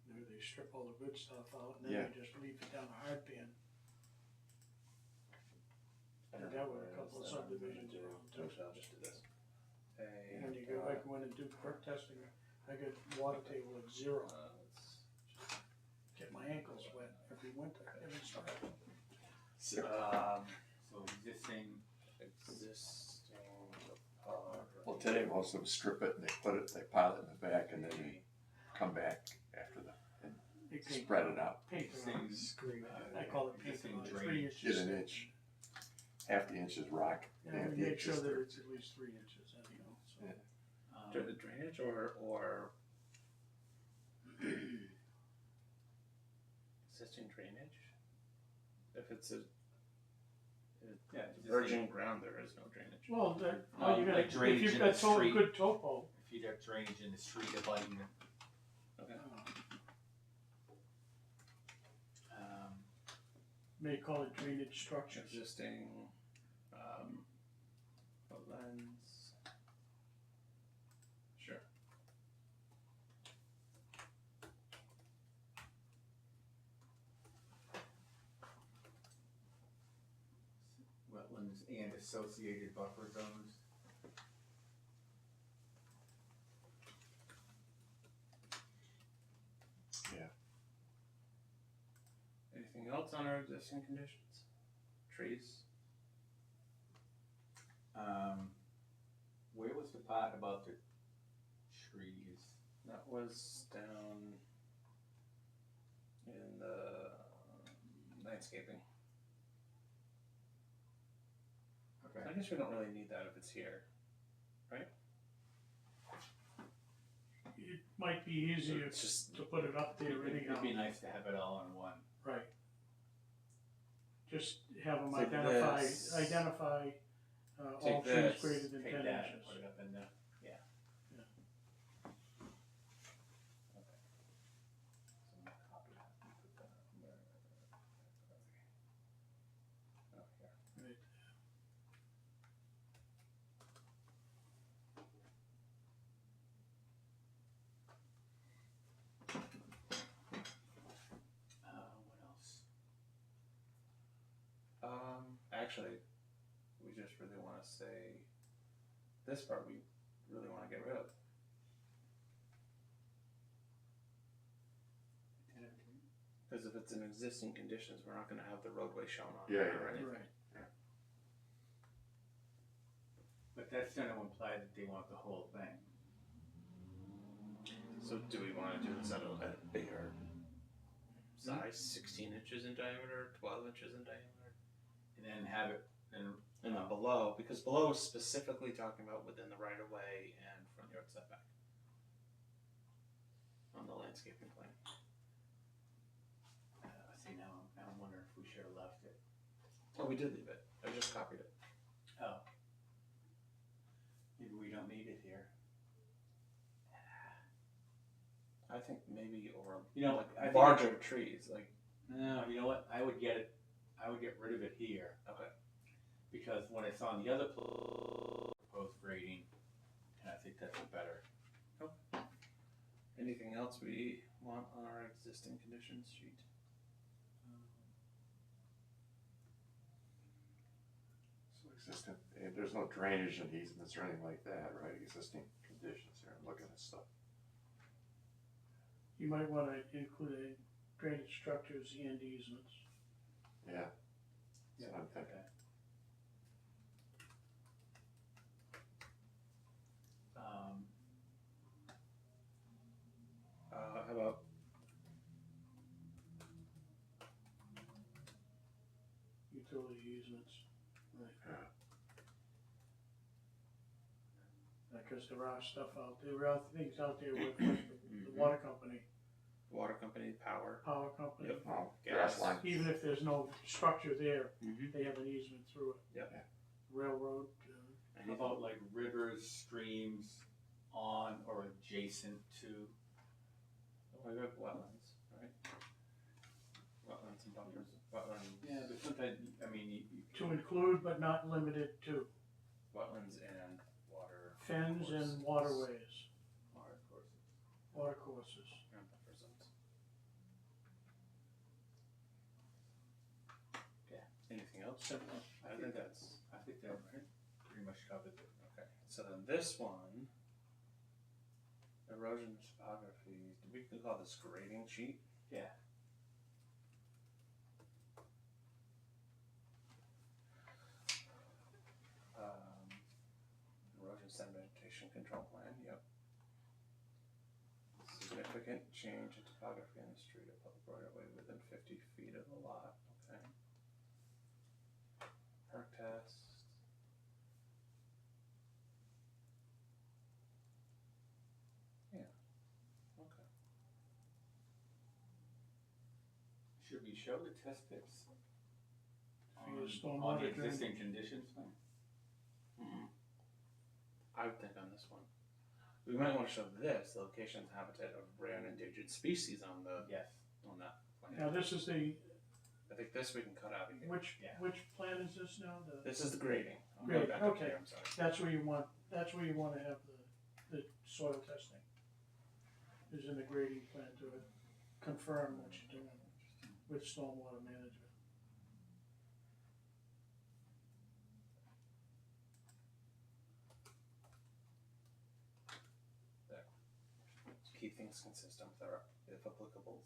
They strip all the good stuff out and then Yeah. they just leave it down a hard pan. I don't That know were where a couple else of that I'm gonna subdivisions do. around too. Actually, I'll just do this. Hey, When you go, I go in and do perk testing, I get water table at 0. let's Get my ankles wet every winter, every summer. So, So existing, well, today most of them strip it and they pile it in the back and then they come back after and They paint- spread it out. Paint it on. Screen. I call it paint Existing on, 3 drainage. inches. Get an inch, half the inch is rock, Yeah, half we the make inch sure is that dirt. it's at least 3 inches anyhow, so. Yeah. the drainage or existing drainage? If it's a yeah, existing, virgin ground, there is no drainage. Well, all you gotta, like if drainage you've in got the total street. good topo, if you have drainage in the street abutting it, may call it drainage structures. Existing wetlands. Sure. wetlands and associated buffer zones. Anything else on our existing conditions? Trees? Where was the part about the trees? That was down in the landscaping. Okay. I guess we don't really need that if it's here. It might be easier It's just to put it up there anyhow. It'd be nice to have it all in one. Right. Just have them Take identify this. all Take trees this. greater than Take 10 that and inches. put it up in the, yeah. Yeah. Okay. So I'm gonna copy that and put that on there. Oh, here. Right. What else? Actually, we just really want to say this part we really want to get rid of. Because if it's in existing conditions, we're not going to have the roadway shown on Yeah, there yeah. or anything. Right. But that's gonna imply that they want the whole thing. So do we want to do this at a bigger size, 16 inches in diameter, 12 inches in diameter? And then have it, and And then below, because below is specifically talking about within the right of way and front yard setback on the landscaping plan. see now I'm wondering if we should have left it. Oh, we did leave it. I just copied it. Oh. Maybe we don't need it here. I think maybe, or You know, like I think larger trees, like No, you know what? I would get rid of it here. okay. Because when it's on the other proposed grading, and I think that's better. Anything else we want on our existing conditions sheet? So existing, there's no drainage and easements or anything like that, right? Existing conditions here, I'm looking at stuff. You might want to include drainage structures and easements. Yeah, that's what I'm thinking. Okay. How about Utility easements, right. Because there are stuff out there, there are things out there with the water company, Water company, power. power company. Yep. Oh, Gas. gas line. Even if there's no structure there, Mm-hmm. they have an easement through it. Yep. Railroad, How about like rivers, streams on or adjacent to? Oh, we have wetlands, right? Wetlands and buffers, wetlands. Yeah, but sometimes, I mean, you to include but not limited to Wetlands and water. fens and waterways, water courses. water courses. And buffer zones. Yeah. Anything else? I think that's Pretty much covered it. okay. So then this one, erosion topography. We could call this grading sheet. Yeah. Erosion sedimentation control plan. Yep. Significant change in topography on the street or public right of way within 50 feet of the lot. Okay. Perk test. Yeah. Okay. Should we show the test pits For your on stormwater the drain. existing conditions plan? I would think on this one. We might want to show this, the location and habitat of rare and endangered species on the Yes. on that Now, plan. this is the, I think this we can cut out of here. Yeah. which plan is this now? This is the grading. I'm Grading, going back up okay. here, I'm sorry. That's where you want to have the soil testing. Is in the grading plan to confirm what you're doing with stormwater management. Keep things consistent with our, if applicable.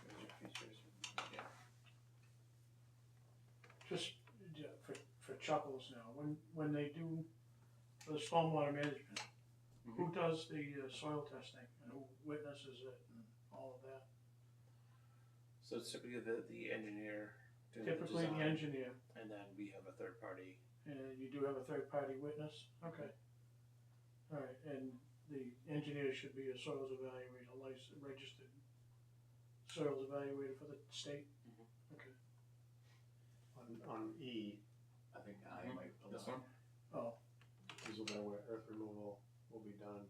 Major features, yeah. Just for chuckles now, when they do the stormwater management, who does the soil testing and who witnesses it and all of that? So it's typically the engineer doing Typically the the design, engineer, and then we have a third party. and you do have a third party witness, okay. Alright, and the engineer should be a soils evaluator, licensed, registered soils evaluator for the state, okay. On E, I think I might. This one? Oh, is where earth removal will be done.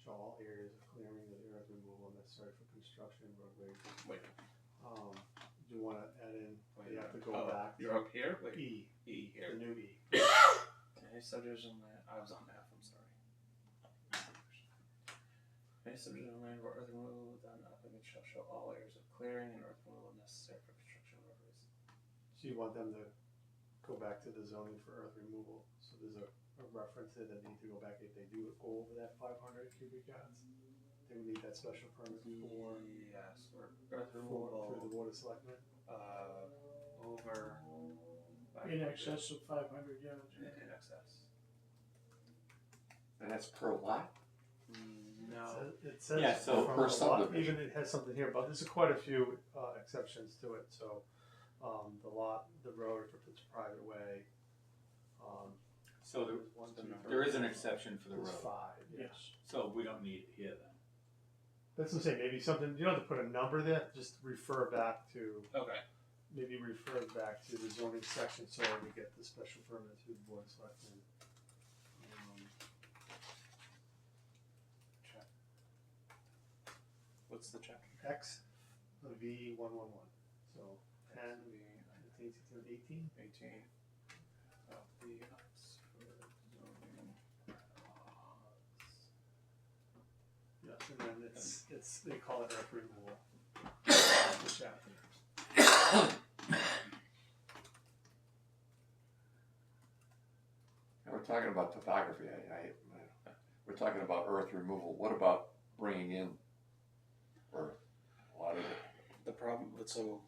Show all areas of clearing of the earth removal necessary for construction roadways. Wait. Do you wanna add in, you have to go Oh, back. You're up here? Wait. E, E the here. new E. Any subdivision land, I was on F, I'm sorry. Any subdivision land where earth removal done applicant shall show all areas of clearing and earth removal necessary for construction roadways. So you want them to go back to the zoning for earth removal, so there's a reference there that need to go back if they do go over that 500 cubic yards. They would need that special permit for, Yes, or earth through removal, the board of selectmen. over. in excess of 500 yards. In excess. And that's per lot? No. It says Yeah, so from per a lot, subdivision. even it has something here, but there's quite a few exceptions to it, so, the lot, the road, if it's a private way, So one, two, there is an three, exception for the there's road. 5, yeah. Yes, So we don't need it here then. That's what I'm saying, maybe something, you don't have to put a number there, just refer back to, Okay. maybe refer back to the zoning section so we get the special permit through the board of selectmen. Check. What's the check? X, V111, so 10, 15, 16, 18. 18 of the Oxford zoning bylaws. Yes, and then it's they call it earth removal. The chapter. And we're talking about topography, we're talking about earth removal, what about bringing in earth? A lot of it, The problem, so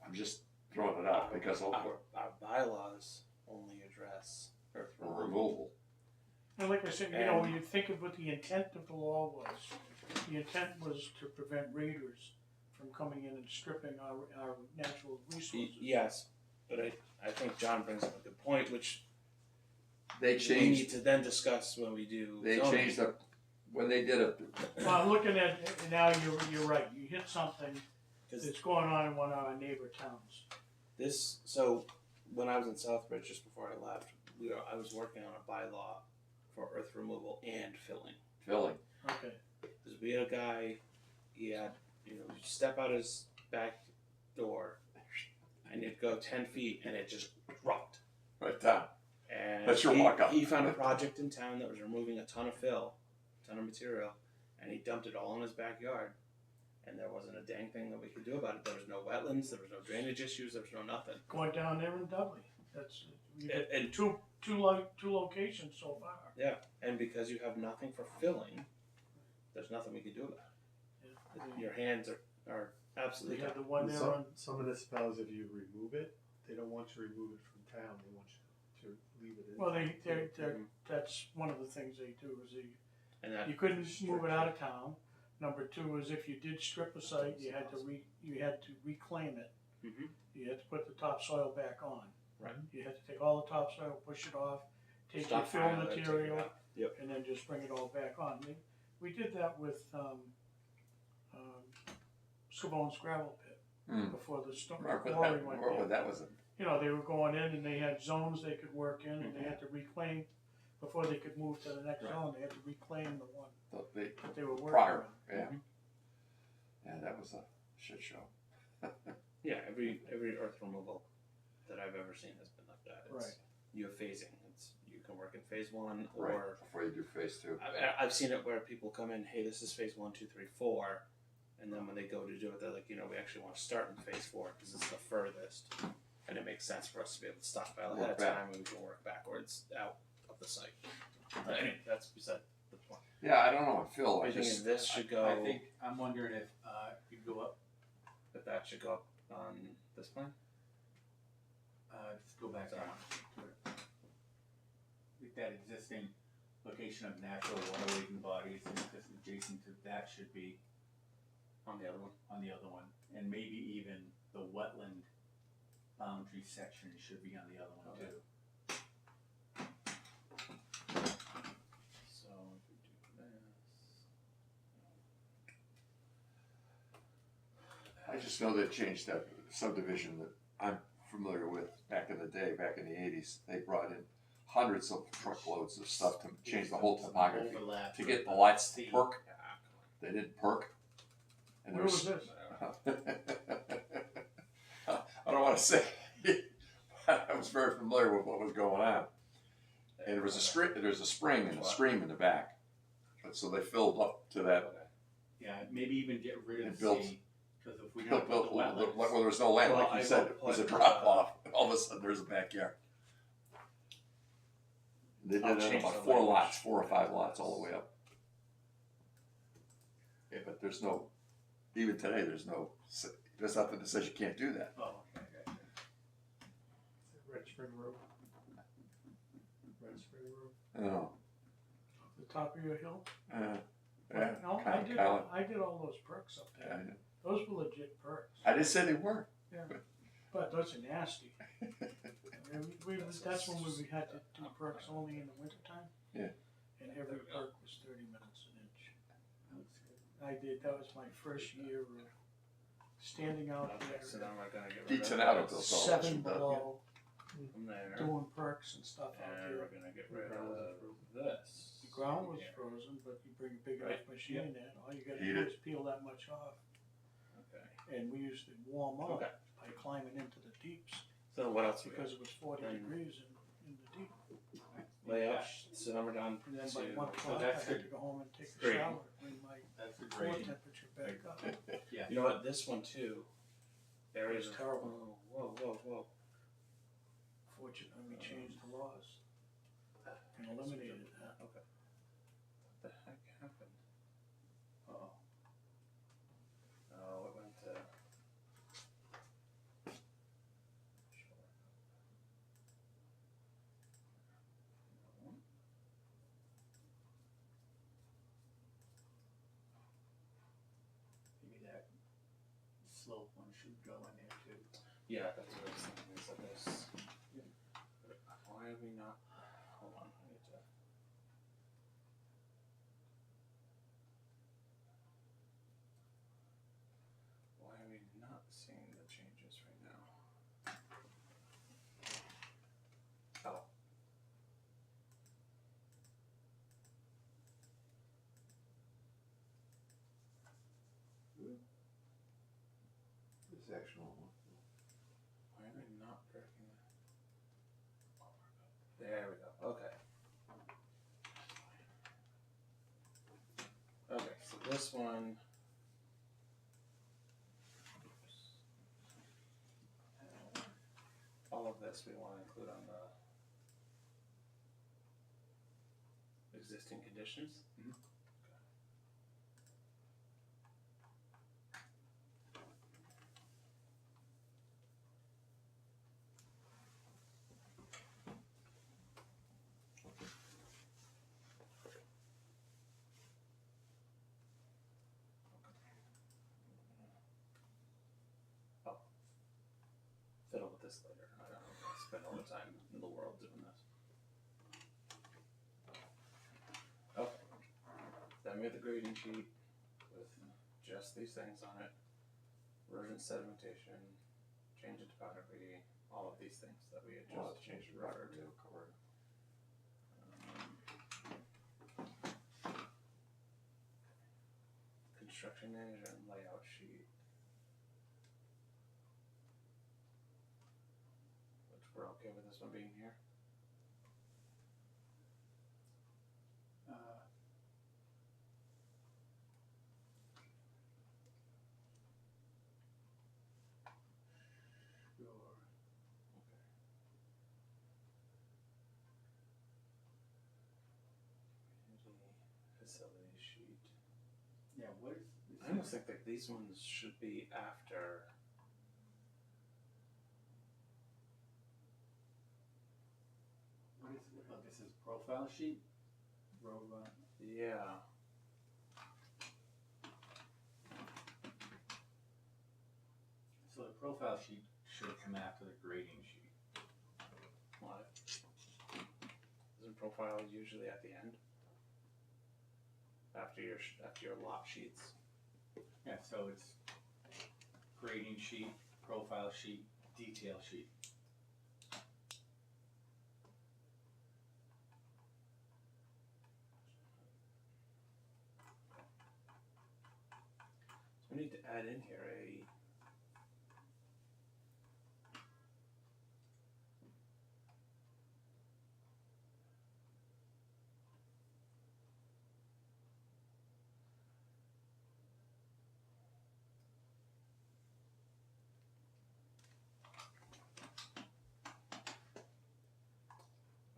I'm just throwing it out because of our bylaws only address earth removal. removal. and like I said, you know, when you think of what the intent of the law was, the intent was to prevent raiders from coming in and stripping our natural resources. Yes, but I think John brings up a good point, which They we need changed, to then discuss when we do they zoning. changed the, when they did it, Well, I'm looking at, now you're right, you hit something 'Cause that's going on in one of our neighbor towns. so when I was in Southbridge just before I left, I was working on a bylaw for earth removal and filling. Okay, Because we had a guy, he had, you step out his back door and you'd go 10 feet and it just dropped. right down. And That's your walk-up. he found a project in town that was removing a ton of fill, a ton of material, and he dumped it all in his backyard. And there wasn't a dang thing that we could do about it. There was no wetlands, there was no drainage issues, there was no nothing. going down there in Dudley, that's, you got And two locations so far. and because you have nothing for filling, there's nothing we can do about it. Your hands are We absolutely have tied. the one there on, Some municipalities, if you remove it, they don't want you to remove it from town, they want you to leave it in. well, they're, that's one of the things they do, is And that you couldn't move it out of town. Number two is if you did strip a site, you had to reclaim it. Mhm. You had to put the topsoil back on. Right. You had to take all the topsoil, push it off, take your Stop fill piling it, take it material, out. Yep. and then just bring it all back on. We did that with, Scabone's gravel pit Hmm. before the Remember quarry that, went remember in. that was a, You know, they were going in and they had zones they could work in and they had to reclaim, before they could move to the next Right. zone, they had to reclaim the one they, that they were working prior, on. yeah. Yeah, that was a shit show. Yeah, every earth removal that I've ever seen has been like that. It's, Right. You have phasing. You can work in phase one, or Right, before you do phase two. I've seen it where people come in, hey, this is phase 1, 2, 3, 4, and then when they go to do it, they're like, we actually want to start in phase 4 because it's the furthest, and it makes sense for us to be able to stockpile ahead of Work back. time, and we can work backwards out of the site. But anyway, that's beside the point. Yeah, I don't know, Phil, I I think just, this should go. I think, I'm wondering if, you go up, that that should go up on this plan. just go back down. With that existing location of natural waterways and bodies, and just adjacent to that should be On the other one. on the other one. And maybe even the wetland boundary section should be on the other one Okay. too. So if we do this. I just know they changed that subdivision that I'm familiar with back in the day, back in the 80s. They brought in hundreds of truckloads of stuff to change the whole topography. Overlap To with get the lights to sea. perk, Yeah, they didn't perk. And Where was this? I don't want to say, but I was very familiar with what was going on. And there was a spring and a stream in the back. But so they filled up to that. Yeah, maybe even get rid of And the built- sea, because if we Built, don't put the wetlands. where there was no land, Well, like I you said, will it was a put, drop off. All of a sudden, there's a backyard. They I'll did it change about the 4 language. lots, 4 or 5 lots, all the way up. Yeah, but there's no, even today, there's nothing that says you can't do that. Oh, okay, gotcha. Red Spring Road. Red Spring Road. Oh, The top of your hill? yeah, No, Colin. I did all those perks up Yeah, there. Those were legit perks. I didn't say they weren't. But those are nasty. I mean, that's when we had to do perks only in the wintertime. Yeah. And every perk was 30 minutes an inch. That was my first year of standing out Okay, so there, then we're gonna get rid Beats of it out of this those all. 7 below, from there, doing perks and stuff out and there. we're gonna get rid of this. The ground was here. frozen, but you bring a big Right. enough machine in, all you gotta Heat do it. is peel that much off. Okay. And we used to warm up Okay. by climbing into the deeps, So what else we got? because it was 40 Then- degrees in the deep. Layout. So then we're down And then to. by 1 o'clock, I that's had good. to go home and take a Great. shower, bring my That's a core great. temperature back up. Yeah. You know what? This one too. Areas It's of terrible. Whoa. Fortunately, we changed the laws and eliminated that. Okay. What the heck happened? Oh. Oh, it went to. Sure. No. Maybe that slope one should go in there too. Yeah, that's what I was thinking. Is that this? Why are we not? Hold on. Sectional. Why am I not breaking that? There we go. Okay. Okay, so this one. All of this we want to include on the existing conditions. Mhm. Oh, fiddle with this later. I don't spend all the time in the world doing this. Okay. Then we have the grading sheet with just these things on it. Erosion, sedimentation, change of topography, all of these things that we had Well, just change the referred record to. to cover. Construction manager and layout sheet. Which we're okay with this one being here. Sure. Okay. Facility sheet. Yeah, what is? I almost think that these ones should be after. What is, oh, this is profile sheet? Road, Yeah. so the profile sheet should come after the grading sheet. What? Isn't profile usually at the end? After your lot sheets. Yeah, so it's grading sheet, profile sheet, detail sheet. So we need to add in here a.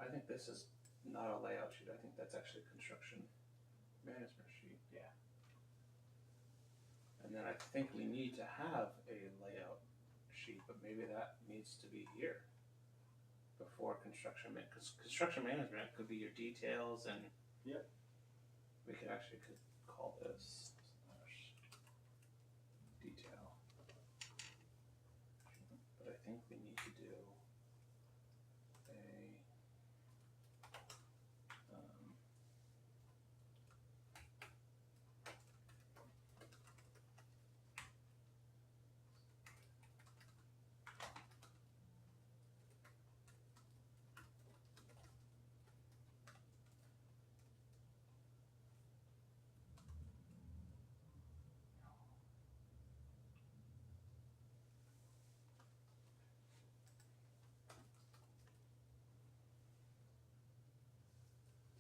I think this is not a layout sheet. I think that's actually a construction management sheet. Yeah. And then I think we need to have a layout sheet, but maybe that needs to be here before construction because construction management could be your details and. Yep. We could actually call this detail. But I think we need to do a.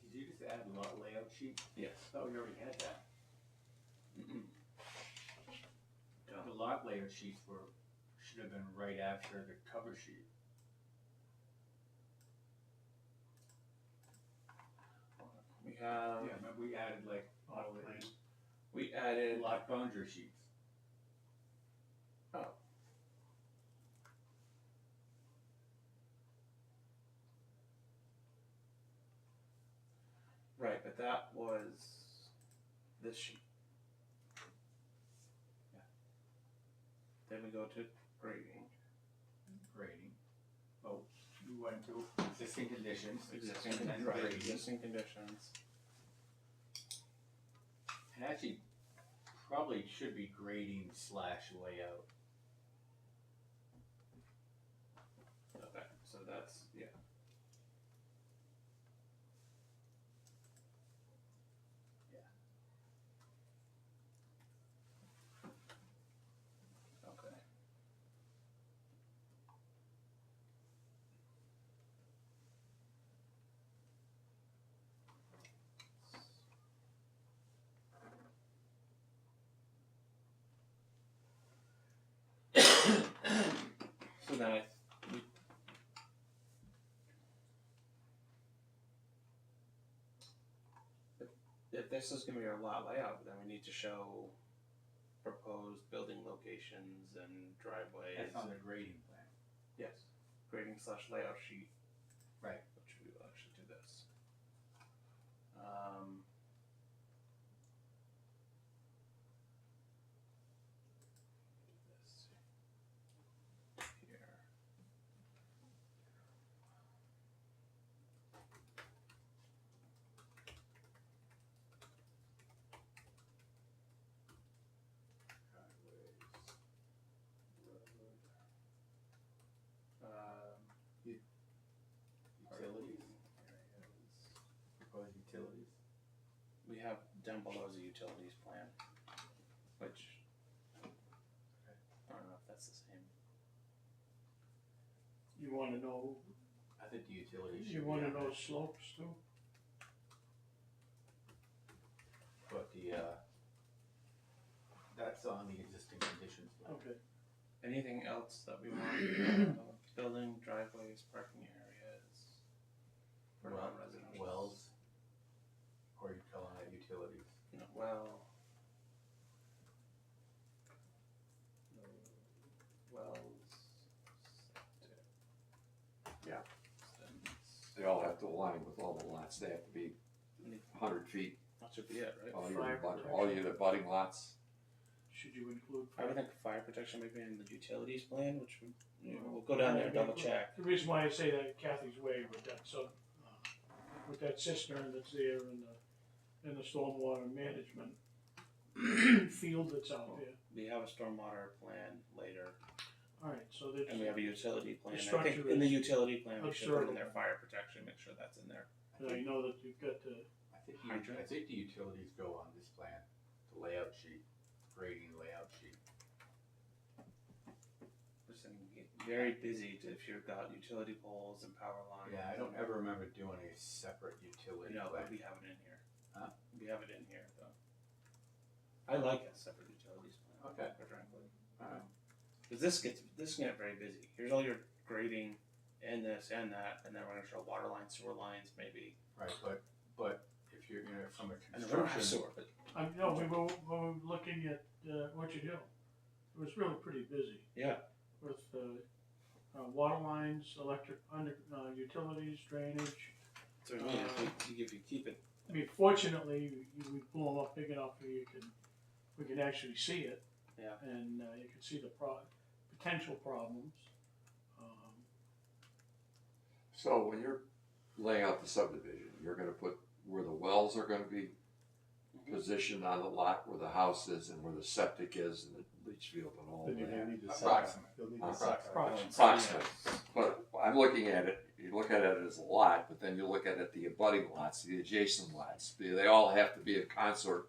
Did you just add lot layout sheet? Yes. Oh, you already had that. Mm-mm. The lot layout sheets should have been right after the cover sheet. We have. Yeah, remember we added like all the Plan. We added. lot boundary sheets. Oh. Right, but that was this sheet. Yeah. Then we go to grading. Grading. Oh, we went to existing conditions. Existing, and right, grading. existing conditions. And actually, probably should be grading / layout. Okay, so that's, yeah. Yeah. Okay. if this is gonna be our lot layout, then we need to show proposed building locations and driveways. That's on the grading plan. Yes, grading / layout sheet. Right. Which we will actually do this. Let's see. Here. Driveways. Utilities, Areas. proposed utilities. We have down below is a utilities plan, which I don't know if that's the same. You wanna know, I think the utilities should you be wanna on know there. slopes too? But that's on the existing conditions plan. Okay. Anything else that we want? Building, driveways, parking areas. For non-residential. Wells, or you calling that utilities? No, well. Wells. Septic. Yeah. Systems. They all have to align with all the lots, they have to be 100 feet, That should be it, right? Fire all your abutting lots. Should you include? I would think fire protection maybe in the utilities plan, which we, we'll go down there and double check. The reason why I say that Kathy's Way with that with that cistern that's there and the stormwater management field that's out there. We have a stormwater plan later, Alright, so that's. and we have a utility plan. The I think structure in the is utility plan, we should put in there observable. fire protection, make sure that's in there. I know that you've got the, I think Hydrants? I think the utilities go on this plan, the layout sheet, grading layout sheet. Listen, get very busy if you've got utility poles and power lines. Yeah, I don't ever remember doing a separate utility No, but plan. we have it in here. Huh? We have it in here, though. I like a separate utilities plan. Okay. Quite frankly. Alright. Cause this can get very busy. Here's all your grading and this and that, and then we're gonna show water lines, sewer lines, maybe. Right, but if you're, from a And then we don't have construction, sewer, but no, we were looking at, Orchard Hill. It was really pretty busy yeah, with, water lines, electric, utilities, drainage. so I mean, if you keep it, I mean, fortunately, we blew them up big enough where we can actually see it. Yeah. And, you can see the potential problems. So when you're laying out the subdivision, you're gonna put where the wells are gonna be positioned on the lot, where the house is and where the septic is and the leach field and all Then you're that. gonna need the Approximate. setback. You'll need the Approximate. setback. Approximate. But I'm looking at it, you look at it as a lot, but then you look at it, the abutting lots, the adjacent lots, they all have to be in consort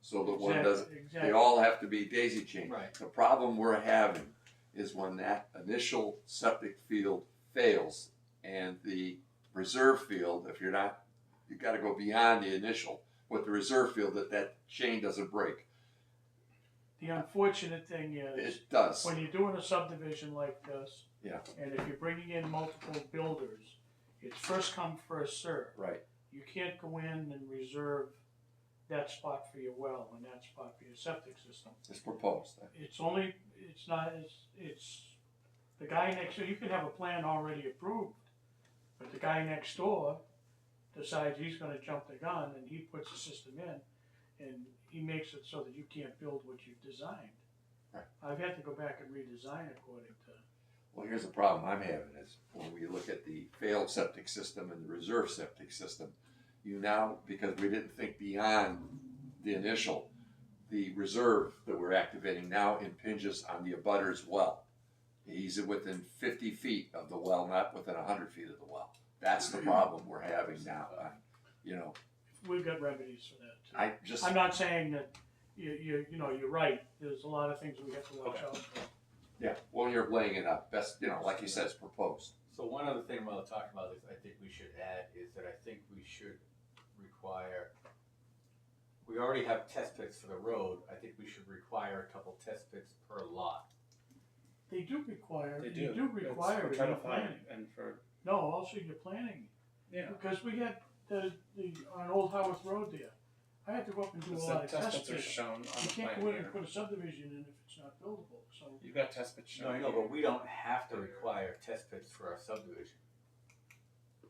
so that one doesn't, Exactly. they all have to be daisy chained. right, The problem we're having is when that initial septic field fails and the reserve field, if you're not, you gotta go beyond the initial with the reserve field, that chain doesn't break. The unfortunate thing is, It does. when you're doing a subdivision like this. Yeah. And if you're bringing in multiple builders, it's first come, first served. Right. You can't go in and reserve that spot for your well and that spot for your septic system. It's proposed. It's only, it's not, it's the guy next door, you can have a plan already approved, but the guy next door decides he's gonna jump the gun and he puts the system in and he makes it so that you can't build what you've designed. Right. I've had to go back and redesign according to, Well, here's the problem I'm having is when we look at the failed septic system and the reserve septic system, you now, because we didn't think beyond the initial, the reserve that we're activating now impinges on the abutter's well. He's within 50 feet of the well, not within 100 feet of the well. That's the problem we're having now. we've got remedies for that too. I just, I'm not saying that you know, you're right, there's a lot of things we have to watch Okay. out for. yeah, when you're laying it up, best, like you said, it's proposed. so one other thing while talking about this, I think we should add is that I think we should require, we already have test pits for the road, I think we should require a couple test pits per lot. They do require, they you do. do require We're it in trying your to find, planning. and for, No, also your planning, yeah, because we had the on Old Howarth Road there, I had to go up and do a The lot of test test pits are pits. shown on You the can't plan go in and here. put a subdivision in if it's not buildable, so. You've got test pits No, shown. I know, here. but we don't have to require test pits for our subdivision.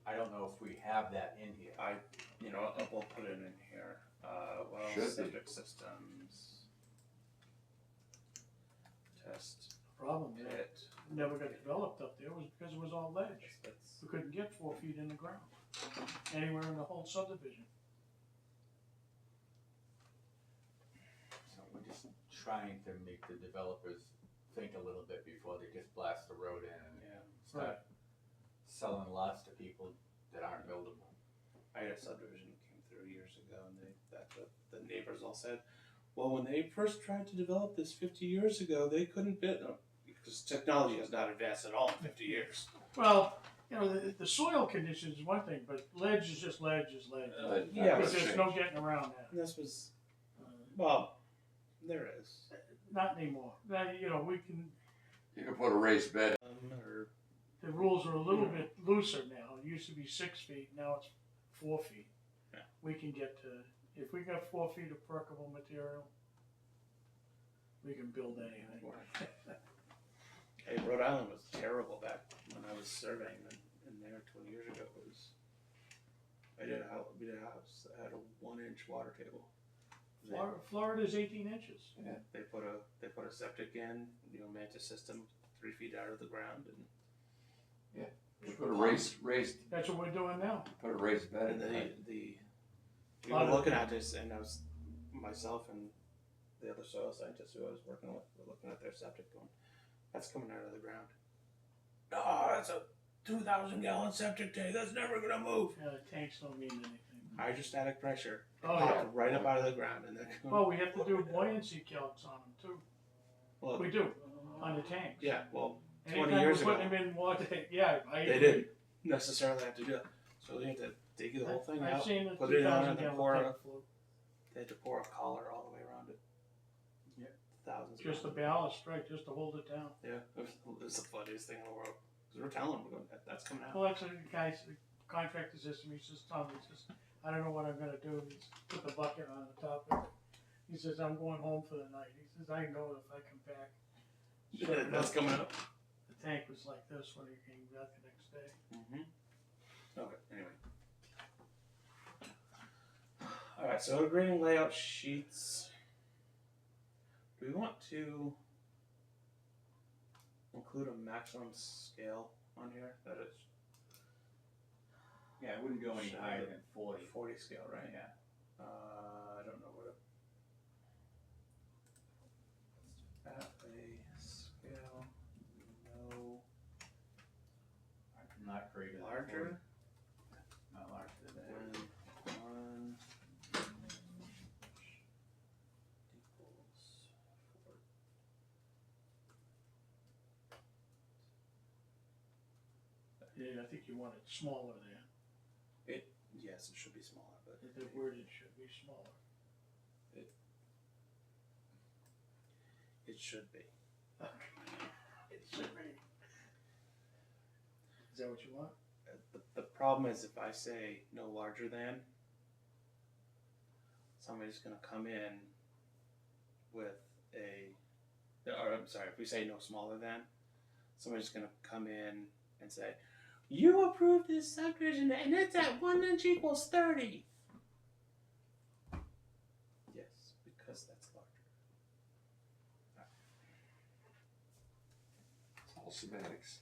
I don't know if we have that in here. You know, we'll put it in here. Well, Should be. septic systems. Test Problem is, pit. it never got developed up there was because it was all ledge. Test pits. We couldn't get 4 feet in the ground, anywhere in the whole subdivision. So we're just trying to make the developers think a little bit before they just blast the road in and Yeah. start selling lots to people that aren't buildable. I had a subdivision that came through years ago, and the neighbors all said, "Well, when they first tried to develop this 50 years ago, they couldn't build because technology has not advanced at all in 50 years." Well, you know, the soil conditions is one thing, but ledge is just ledge is ledge. Yeah, There's but just no getting around that. And this was Uh, well, there is. Not anymore. Now, you know, we can, You can put a raised bed. Or the rules are a little bit looser now. It used to be 6 feet, now it's 4 feet. Yeah. We can get to, if we got 4 feet of permeable material, we can build anything. hey, Rhode Island was terrible back when I was surveying in there 20 years ago. It was we did a house that had a 1-inch water table. Florida's 18 inches. They put a septic in, you know, mantis system 3 feet out of the ground, and You put a raised, That's what we're doing now. put a raised bed and in. we were looking at this, and I was myself and the other soil scientists who I was working with were looking at their septic going, "That's coming out of the ground." Oh, that's a 2,000-gallon septic tank. That's never gonna move. The tanks don't mean anything. Hydrostatic pressure Oh, popped yeah. right up out of the ground, and then Well, we have to do buoyancy calcs on them too. well, We do, on the tanks. yeah, well, 20 Anytime years we're ago, putting them in water, yeah, I they agree. didn't necessarily have to do that. So they had to dig the whole thing I've out. seen the put it on, 2,000 and then gallon pour tank float. They had to pour a collar all the way around it. Yeah. Thousands. Just the of ballast, right, just to hold it down. Yeah, it was the funniest thing in the world. Because we're telling them, we're going, that's coming out. Well, that's the guy's, the contractor says to me, he says, "Tom, he says, I don't know what I'm gonna do." He's put the bucket on the top of it. He says, "I'm going home for the night." He says, "I know if I come back." Sure That's enough, coming out. the tank was like this when he came back the next day. Mm-hmm. Okay, anyway. Alright, so grading layout sheets. Do we want to include a maximum scale on here? That is Yeah, I wouldn't go any Sure. higher than 40. 40 scale, right? Yeah. I don't know what at a scale, no Not greater than 40. larger Not larger than than that. 1 equals 4. Yeah, I think you want it smaller there. Yes, it should be smaller, but The wordage should be smaller. it should be. It should be. Is that what you want? The problem is if I say no larger than, somebody's gonna come in with or I'm sorry, if we say no smaller than, somebody's gonna come in and say, "You approved this subdivision and it's at 1 inch equals 30." Yes, because that's larger. It's all semantics.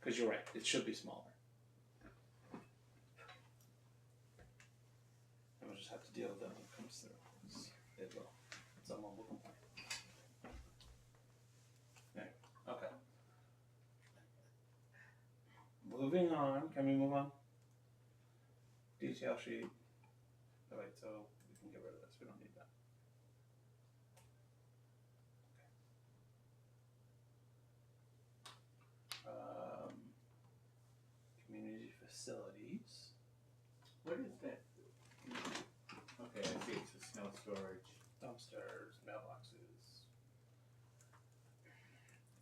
Because you're right, it should be smaller. And we'll just have to deal with that when it comes through. It will. Someone will complain. Anyway, okay. Moving on, can we move on? Detail sheet. Oh wait, so we can get rid of this, we don't need that. Community facilities. What is that? Okay, I see it's a snow storage. Dumpsters, mailboxes.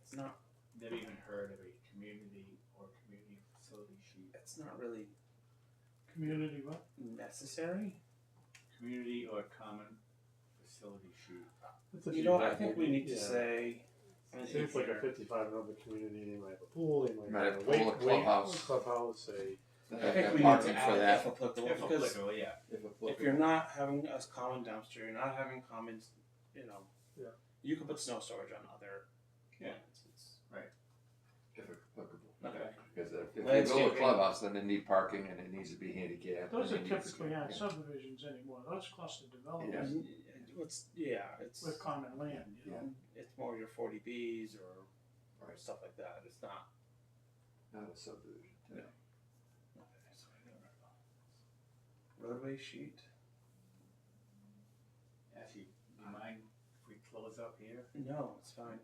It's not. Never even heard of a community or community facility sheet. It's not really Community what? necessary. Community or common facility shoot. That's if You know, I have think we maybe- need to yeah. say. Say it's like a 55 and over community, they might have a pool, they might Might have have a a pool, a clubhouse. clubhouse, a I think we need Parking to for add that. if applicable If because applicable, yeah. if you're not having a common dumpster, you're not having common, you know. Yeah. You can put snow storage on other. Yeah. plans. It's If applicable. okay. Because if you build a Landscaping. clubhouse, then they need parking and it needs to be handicapped. Those and are it needs to typically be- not yeah. subdivisions anymore, those cluster developments It's with common land, you know? it's more your 40Bs or Right. stuff like that. It's not. Not a subdivision. Yeah. Okay, so I got roadway sheet. Actually, do you mind if we close up here? No, it's fine.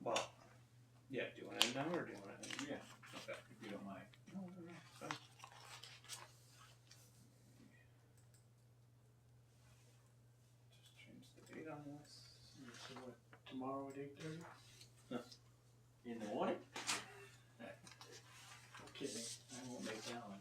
Well, yeah. Do you want to end now or do you want to end? Yeah, Okay. if you don't mind. No, it's fine. Just change the date on this. So what, tomorrow at 8:30? In the morning? Kidding, I won't make that one.